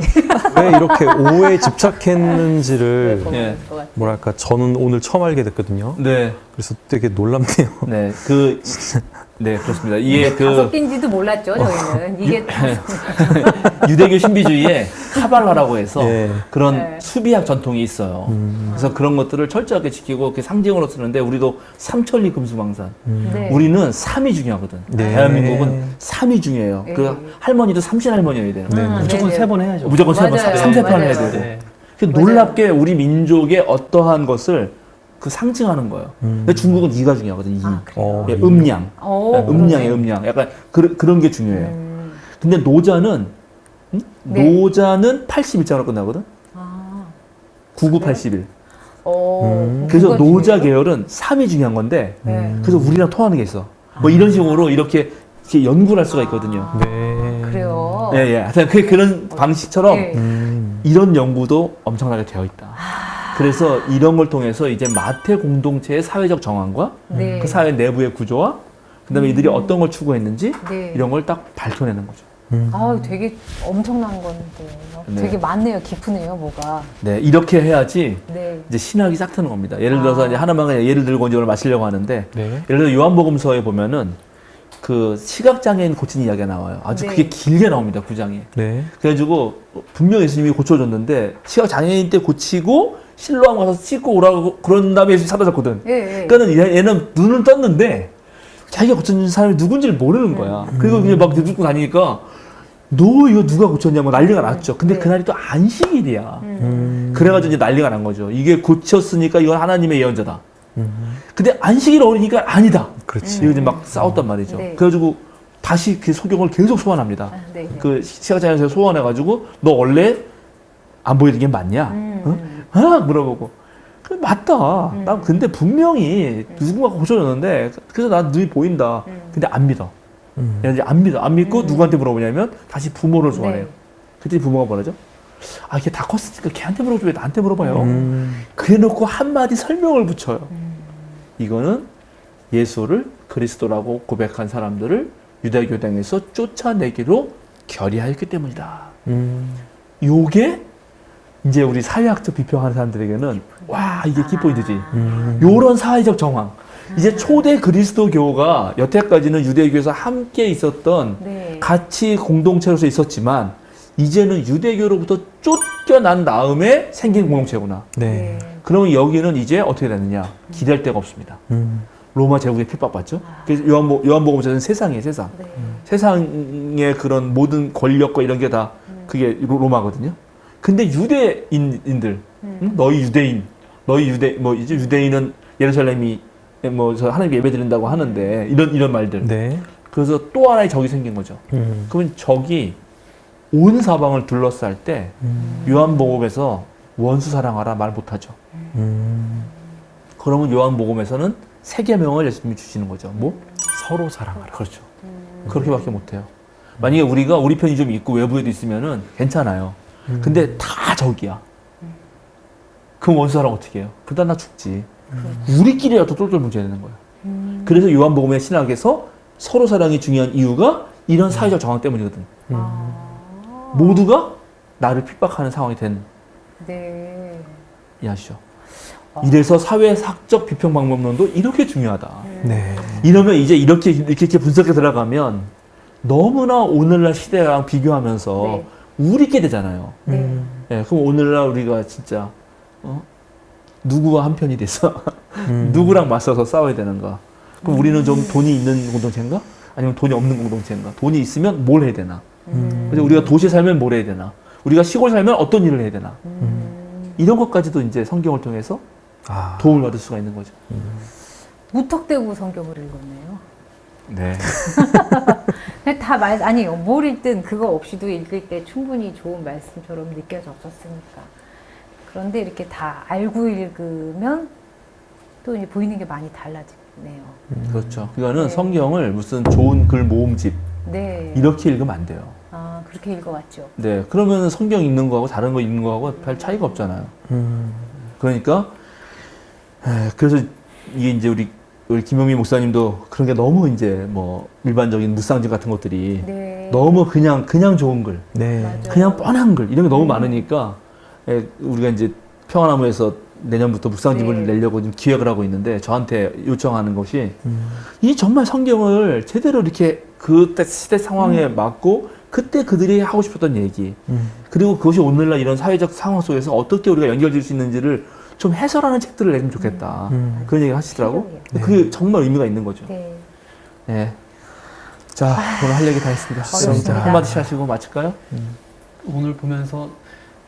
Speaker 3: 왜 이렇게 오해에 집착했는지를
Speaker 2: 왜 거만했을 것 같지?
Speaker 3: 뭐랄까 저는 오늘 처음 알게 됐거든요.
Speaker 4: 네,
Speaker 3: 그래서 되게 놀랍네요.
Speaker 4: 네, 네 그렇습니다. 이게
Speaker 2: 다섯 개인지도 몰랐죠, 저희는. 이게
Speaker 4: 유대교 신비주의에 카발라라고 해서
Speaker 3: 예.
Speaker 4: 그런
Speaker 2: 네.
Speaker 4: 수비학 전통이 있어요. 그래서 그런 것들을 철저하게 지키고 이렇게 상징으로 쓰는데 우리도 삼천리 금수망산.
Speaker 2: 네.
Speaker 4: 우리는 삼이 중요하거든.
Speaker 3: 네.
Speaker 4: 대한민국은 삼이 중요해요.
Speaker 2: 네.
Speaker 4: 그 할머니도 삼신할머니여야 돼요.
Speaker 3: 네.
Speaker 1: 무조건
Speaker 2: 네네.
Speaker 1: 3번 해야죠.
Speaker 4: 무조건 세 번,
Speaker 2: 맞아요.
Speaker 4: 삼세판을 해야
Speaker 2: 맞아요.
Speaker 4: 되고.
Speaker 1: 네.
Speaker 4: 그 놀랍게 우리 민족의 어떠한 것을 그 상징하는 거예요. 근데 중국은 이가 중요하거든. 이.
Speaker 2: 아, 그래요?
Speaker 4: 예, 음양.
Speaker 2: 오,
Speaker 4: 음양이에요, 음양. 약간 그런 게 중요해요. 근데 노자는
Speaker 2: 네.
Speaker 4: 노자는 81장으로 끝나거든.
Speaker 2: 아,
Speaker 4: 9981.
Speaker 2: 누가
Speaker 4: 그래서 노자
Speaker 2: 중요해요?
Speaker 4: 계열은 3이 중요한 건데
Speaker 2: 네.
Speaker 4: 그래서 우리랑 통하는 게 있어. 뭐 이런 식으로 이렇게 연구를 할 수가 있거든요.
Speaker 3: 네.
Speaker 2: 그래요.
Speaker 4: 예, 예. 하여튼 그런 방식처럼
Speaker 2: 네.
Speaker 4: 이런 연구도 엄청나게 되어 있다. 그래서 이런 걸 통해서 이제 마태 공동체의 사회적 정황과
Speaker 2: 네.
Speaker 4: 그 사회 내부의 구조와 그다음에 이들이 어떤 걸 추구했는지
Speaker 2: 네.
Speaker 4: 이런 걸 딱 밝혀내는 거죠.
Speaker 2: 아, 되게 엄청난 건데.
Speaker 4: 네.
Speaker 2: 되게 많네요. 깊으네요, 뭐가.
Speaker 4: 네, 이렇게 해야지
Speaker 2: 네.
Speaker 4: 이제 신학이 싹 트는 겁니다. 예를 들어서 이제 하나만 그냥 예를 들고 이제 오늘 마시려고 하는데
Speaker 3: 네.
Speaker 4: 예를 들어 요한복음서에 보면은 그 시각장애인 고친 이야기가 나와요. 아주
Speaker 2: 네.
Speaker 4: 그게 길게 나옵니다, 9장에.
Speaker 3: 네.
Speaker 4: 그래가지고 분명 예수님이 고쳐줬는데 시각장애인 때 고치고 실로암 가서 씻고 오라고 그런 다음에 예수님이 사라졌거든.
Speaker 2: 예, 예.
Speaker 4: 그러니까 얘는 눈을 떴는데 자기가 고쳐준 사람이 누군지를 모르는 거야. 그리고 그냥 막 듣고 다니니까 너 이거 누가 고쳤냐고 난리가 났죠. 근데
Speaker 2: 네.
Speaker 4: 그날이 또 안식일이야. 그래가지고 이제 난리가 난 거죠. 이게 고쳤으니까 이건 하나님의 예언자다. 근데 안식일 어리니까 아니다.
Speaker 3: 그렇지.
Speaker 4: 이거 이제 막 싸웠단 말이죠.
Speaker 2: 네.
Speaker 4: 그래가지고 다시 그 소경을 계속 소환합니다.
Speaker 2: 아, 네. 네.
Speaker 4: 그 시각장애인에서 소환해가지고 너 원래 안 보이는 게 맞냐? 어? 물어보고. 그 맞다. 난 근데 분명히 누군가가 고쳐줬는데 그래서 난 눈이 보인다. 근데 안 믿어. 얘네들이 안 믿어. 안 믿고 누구한테 물어보냐면 다시 부모를 소환해요.
Speaker 2: 네.
Speaker 4: 그때 부모가 뭐라죠? 아, 걔 다 컸으니까 걔한테 물어보지 왜 나한테 물어봐요? 그래놓고 한마디 설명을 붙여요. 이거는 예수를 그리스도라고 고백한 사람들을 유대교당에서 쫓아내기로 결의하였기 때문이다. 요게 이제 우리 사회학적 비평하는 사람들에게는 와 이게 키포인트지. 요런 사회적 정황. 이제 초대 그리스도교가 여태까지는 유대교에서 함께 있었던
Speaker 2: 네.
Speaker 4: 같이 공동체로서 있었지만 이제는 유대교로부터 쫓겨난 다음에 생긴 공동체구나.
Speaker 3: 네.
Speaker 4: 그러면 여기는 이제 어떻게 되느냐? 기댈 데가 없습니다. 로마 제국에 핍박받죠. 그래서 요한복음서는 세상이에요, 세상.
Speaker 2: 네.
Speaker 4: 세상의 그런 모든 권력과 이런 게 다 그게 로마거든요. 근데 유대인들, 응? 너희 유대인, 뭐 이제 유대인은 예루살렘이 뭐 저 하나님 예배 드린다고 하는데 이런 말들.
Speaker 3: 네.
Speaker 4: 그래서 또 하나의 적이 생긴 거죠. 그러면 적이 온 사방을 둘러쌀 때 요한복음에서 원수 사랑하라 말 못하죠. 그러면 요한복음에서는 세 계명을 예수님이 주시는 거죠. 뭐?
Speaker 3: 서로 사랑하라.
Speaker 4: 그렇죠. 그렇게밖에 못해요. 만약에 우리가 우리 편이 좀 있고 외부에도 있으면은 괜찮아요. 근데 다 적이야. 그럼 원수 사랑 어떻게 해요? 그러다 나 죽지. 우리끼리라도 똘똘 뭉쳐야 되는 거예요. 그래서 요한복음의 신학에서 서로 사랑이 중요한 이유가 이런 사회적 정황 때문이거든. 모두가 나를 핍박하는 상황이 된
Speaker 2: 네.
Speaker 4: 이해하시죠? 이래서 사회학적 비평 방법론도 이렇게 중요하다.
Speaker 3: 네.
Speaker 4: 이러면 이제 이렇게 분석해 들어가면 너무나 오늘날 시대랑 비교하면서
Speaker 2: 네.
Speaker 4: 우습게 되잖아요.
Speaker 2: 네.
Speaker 4: 예, 그럼 오늘날 우리가 진짜 누구와 한 편이 돼서 누구랑 맞서서 싸워야 되는가? 그럼 우리는 좀 돈이 있는 공동체인가? 아니면 돈이 없는 공동체인가? 돈이 있으면 뭘 해야 되나? 그래서 우리가 도시에 살면 뭘 해야 되나? 우리가 시골 살면 어떤 일을 해야 되나? 이런 것까지도 이제 성경을 통해서
Speaker 3: 아.
Speaker 4: 도움을 받을 수가 있는 거죠.
Speaker 2: 무턱대고 성경을 읽었네요.
Speaker 4: 네.
Speaker 2: 아니요. 뭘 읽든 그거 없이도 읽을 때 충분히 좋은 말씀처럼 느껴졌었으니까. 그런데 이렇게 다 알고 읽으면 또 이제 보이는 게 많이 달라지네요.
Speaker 4: 그렇죠. 그거는
Speaker 2: 네.
Speaker 4: 성경을 무슨 좋은 글 모음집
Speaker 2: 네.
Speaker 4: 이렇게 읽으면 안 돼요.
Speaker 2: 아, 그렇게 읽어왔죠.
Speaker 4: 네. 그러면 성경 읽는 거하고 다른 거 읽는 거하고 별 차이가 없잖아요. 그러니까 그래서 이게 이제 우리 김용민 목사님도 그런 게 너무 이제 뭐 일반적인 묵상집 같은 것들이
Speaker 2: 네.
Speaker 4: 너무 그냥 좋은 글,
Speaker 3: 네.
Speaker 2: 맞아요.
Speaker 4: 그냥 뻔한 글 이런 게 너무 많으니까 우리가 이제 평화나무에서 내년부터 묵상집을
Speaker 2: 네.
Speaker 4: 내려고 지금 기획을 하고 있는데 저한테 요청하는 것이 이 정말 성경을 제대로 이렇게 그때 시대 상황에 맞고 그때 그들이 하고 싶었던 얘기 그리고 그것이 오늘날 이런 사회적 상황 속에서 어떻게 우리가 연결될 수 있는지를 좀 해설하는 책들을 내면 좋겠다. 그런 얘기 하시더라고.
Speaker 2: 필요해요.
Speaker 4: 그게 정말 의미가 있는 거죠.
Speaker 2: 네.
Speaker 4: 네. 자, 오늘 할 얘기 다 했습니다.
Speaker 2: 어렵습니다.
Speaker 4: 한마디씩 하시고 마칠까요?
Speaker 1: 오늘 보면서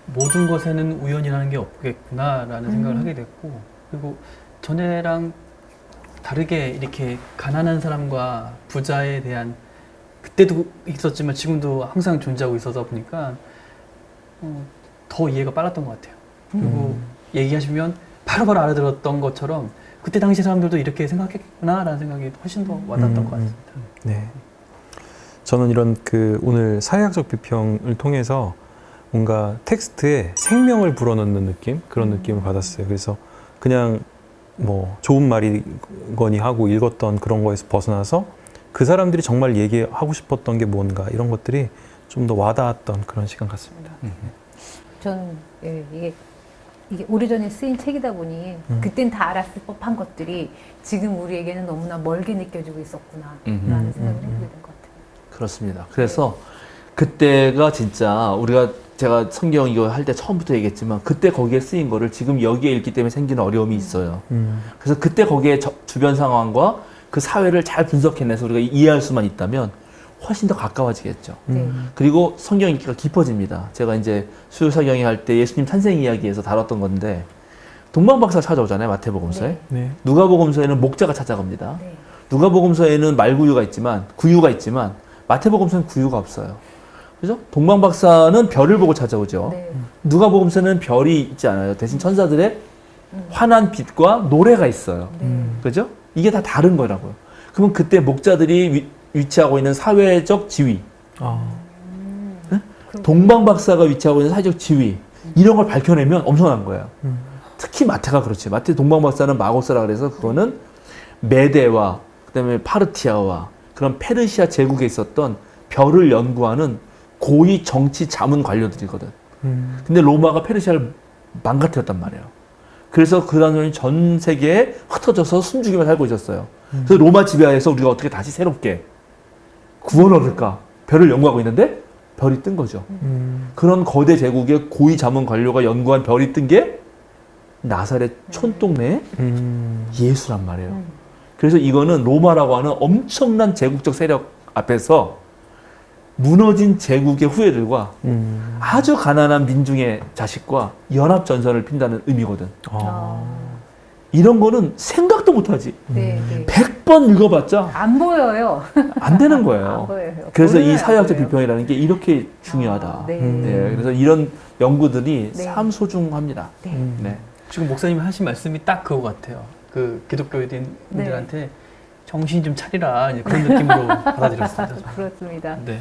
Speaker 1: 모든 것에는 우연이라는 게 없겠구나라는 생각을 하게 됐고, 그리고 전에랑 다르게 이렇게 가난한 사람과 부자에 대한, 그때도 있었지만 지금도 항상 존재하고 있어서 보니까 더 이해가 빨랐던 것 같아요. 그리고 얘기하시면 바로바로 알아들었던 것처럼 그때 당시 사람들도 이렇게 생각했구나라는 생각이 훨씬 더 와닿았던 것 같습니다.
Speaker 3: 네. 저는 이런 오늘 사회학적 비평을 통해서 뭔가 텍스트에 생명을 불어넣는 느낌? 그런 느낌을 받았어요. 그래서 그냥 뭐 좋은 말이거니 하고 읽었던 그런 거에서 벗어나서 그 사람들이 정말 얘기하고 싶었던 게 뭔가 이런 것들이 좀 더 와닿았던 그런 시간 같습니다.
Speaker 2: 저는 이게 오래전에 쓰인 책이다 보니 그땐 다 알았을 법한 것들이 지금 우리에게는 너무나 멀게 느껴지고 있었구나 라는 생각을 해보게 된 것 같아요.
Speaker 4: 그렇습니다. 그래서 그때가 진짜 제가 성경 이거 할 때 처음부터 얘기했지만 그때 거기에 쓰인 거를 지금 여기에 읽기 때문에 생기는 어려움이 있어요. 그래서 그때 거기에 주변 상황과 그 사회를 잘 분석해내서 우리가 이해할 수만 있다면 훨씬 더 가까워지겠죠.
Speaker 2: 네.
Speaker 4: 그리고 성경 읽기가 깊어집니다. 제가 이제 수요사경이 할 때 예수님 탄생 이야기에서 다뤘던 건데 동방박사가 찾아오잖아요. 마태복음서에.
Speaker 2: 네.
Speaker 3: 네.
Speaker 4: 누가복음서에는 목자가 찾아갑니다.
Speaker 2: 네.
Speaker 4: 누가복음서에는 말구유가 있지만 구유가 있지만 마태복음서는 구유가 없어요. 그죠? 동방박사는 별을 보고 찾아오죠.
Speaker 2: 네.
Speaker 4: 누가복음서는 별이 있지 않아요. 대신 천사들의 환한 빛과 노래가 있어요.
Speaker 2: 네.
Speaker 4: 그죠? 이게 다 다른 거라고요. 그러면 그때 목자들이 위치하고 있는 사회적 지위, 동방박사가 위치하고 있는 사회적 지위, 이런 걸 밝혀내면 엄청난 거예요. 특히 마태가 그렇지. 마태 동방박사는 마고스라 그래서 그거는 메대와 그다음에 파르티아와 그런 페르시아 제국에 있었던 별을 연구하는 고위 정치 자문 관료들이거든. 근데 로마가 페르시아를 망가뜨렸단 말이에요. 그래서 그 당시 전 세계에 흩어져서 숨죽이며 살고 있었어요. 그래서 로마 지배하에서 우리가 어떻게 다시 새롭게 구원을 얻을까? 별을 연구하고 있는데 별이 뜬 거죠. 그런 거대 제국의 고위 자문 관료가 연구한 별이 뜬 게 나사렛 촌동네의 예수란 말이에요. 그래서 이거는 로마라고 하는 엄청난 제국적 세력 앞에서 무너진 제국의 후예들과 아주 가난한 민중의 자식과 연합 전선을 핀다는 의미거든. 이런 거는 생각도 못하지.
Speaker 2: 네. 네.
Speaker 4: 100번 읽어봤자
Speaker 2: 안 보여요.
Speaker 4: 안 되는
Speaker 2: 안
Speaker 4: 거예요.
Speaker 2: 보여요.
Speaker 4: 그래서
Speaker 2: 보여요,
Speaker 4: 이
Speaker 2: 안
Speaker 4: 사회학적
Speaker 2: 보여요?
Speaker 4: 비평이라는 게 이렇게 중요하다.
Speaker 2: 네.
Speaker 4: 네, 그래서 이런 연구들이
Speaker 2: 네.
Speaker 4: 참 소중합니다.
Speaker 2: 네.
Speaker 4: 네.
Speaker 1: 지금 목사님이 하신 말씀이 딱 그거 같아요. 그 기독교인들한테 정신 좀 차리라 이제 그런 느낌으로 받아들였습니다. 저는.
Speaker 2: 그렇습니다.
Speaker 1: 네.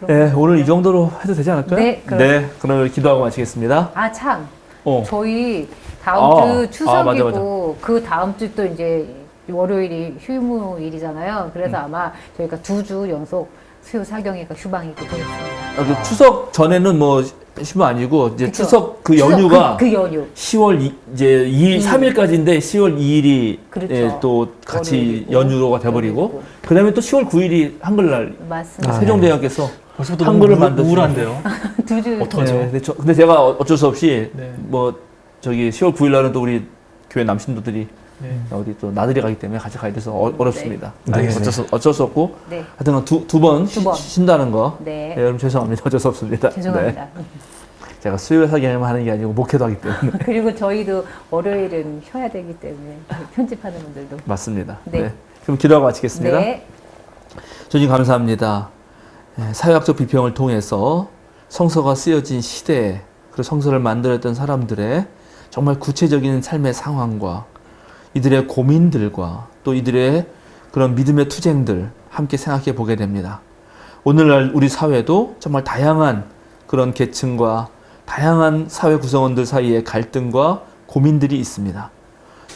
Speaker 4: 네, 오늘 이 정도로 해도 되지 않을까요?
Speaker 2: 네, 그럼.
Speaker 4: 네, 그러면 기도하고 마치겠습니다.
Speaker 2: 아, 참.
Speaker 4: 어.
Speaker 2: 저희 다음 주 추석이고
Speaker 4: 맞아.
Speaker 2: 그 다음 주 또 이제 월요일이 휴무일이잖아요. 그래서 아마 저희가 2주 연속 수요 사경회가 휴방이고 되겠습니다.
Speaker 4: 추석 전에는 뭐 쉬면 아니고 이제
Speaker 2: 그쵸.
Speaker 4: 추석 그
Speaker 2: 추석
Speaker 4: 연휴가
Speaker 2: 그 연휴.
Speaker 4: 10월 이제 2일, 3일까지인데 10월 2일이
Speaker 2: 그렇죠.
Speaker 4: 또 같이
Speaker 2: 월요일이고,
Speaker 4: 연휴가 돼버리고
Speaker 2: 월요일이고.
Speaker 4: 그다음에 또 10월 9일이 한글날
Speaker 2: 맞습니다.
Speaker 4: 세종대왕께서
Speaker 1: 벌써부터
Speaker 4: 한글을
Speaker 1: 너무
Speaker 4: 만드시고.
Speaker 1: 우울한데요.
Speaker 2: 두 주.
Speaker 1: 어떡하죠?
Speaker 4: 근데 제가 어쩔 수 없이
Speaker 1: 네.
Speaker 4: 뭐 저기 10월 9일 날은 또 우리 교회 남신도들이
Speaker 1: 네.
Speaker 4: 어디 또 나들이 가기 때문에 같이 가야 돼서 어렵습니다.
Speaker 3: 네.
Speaker 4: 네. 어쩔 수 없고
Speaker 2: 네.
Speaker 4: 하여튼 두 번
Speaker 2: 두 번.
Speaker 4: 쉰다는 거.
Speaker 2: 네.
Speaker 4: 네, 여러분 죄송합니다. 어쩔 수 없습니다.
Speaker 2: 죄송합니다.
Speaker 4: 네. 제가 수요일 설교만 하는 게 아니고 목회도 하기 때문에
Speaker 2: 그리고 저희도 월요일은 쉬어야 되기 때문에 편집하는 분들도.
Speaker 4: 맞습니다.
Speaker 2: 네.
Speaker 4: 네. 그럼 기도하고 마치겠습니다.
Speaker 2: 네.
Speaker 4: 주님 감사합니다. 사회학적 비평을 통해서 성서가 쓰여진 시대에 그리고 성서를 만들었던 사람들의 정말 구체적인 삶의 상황과 이들의 고민들과 또 이들의 그런 믿음의 투쟁들 함께 생각해 보게 됩니다. 오늘날 우리 사회도 정말 다양한 그런 계층과 다양한 사회 구성원들 사이에 갈등과 고민들이 있습니다.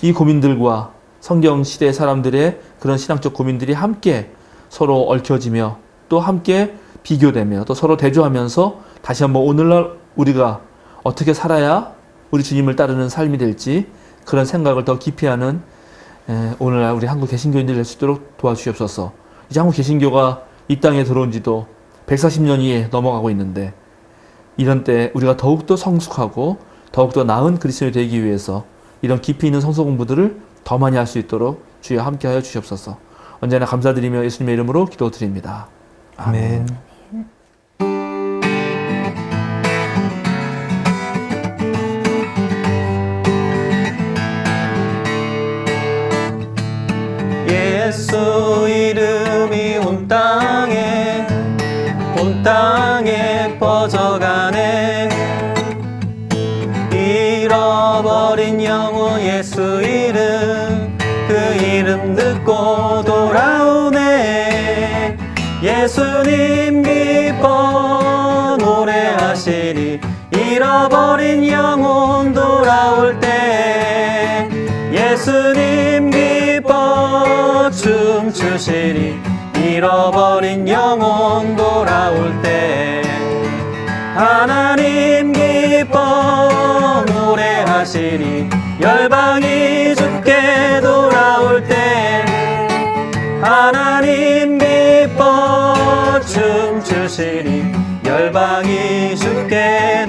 Speaker 4: 이 고민들과 성경 시대 사람들의 그런 신앙적 고민들이 함께 서로 얽혀지며 또 함께 비교되며 또 서로 대조하면서 다시 한번 오늘날 우리가 어떻게 살아야 우리 주님을 따르는 삶이 될지 그런 생각을 더 깊이 하는 오늘날 우리 한국 개신교인들 될 수 있도록 도와주시옵소서. 이제 한국 개신교가 이 땅에 들어온 지도 140년이 넘어가고 있는데 이런 때 우리가 더욱더 성숙하고 더욱더 나은 그리스도인이 되기 위해서 이런 깊이 있는 성서 공부들을 더 많이 할 수 있도록 주여 함께하여 주시옵소서. 언제나 감사드리며 예수님의 이름으로 기도드립니다.
Speaker 3: 아멘.
Speaker 1: 예수 이름이 온 땅에 퍼져가네. 잃어버린 영혼 예수 이름, 그 이름 듣고 돌아오네. 예수님 기뻐 노래하시리. 잃어버린 영혼 돌아올 때 예수님 기뻐 춤추시리. 잃어버린 영혼 돌아올 때 하나님 기뻐 노래하시리. 열방이 주께 돌아올 때 하나님 기뻐 춤추시리. 열방이 주께 돌아올 때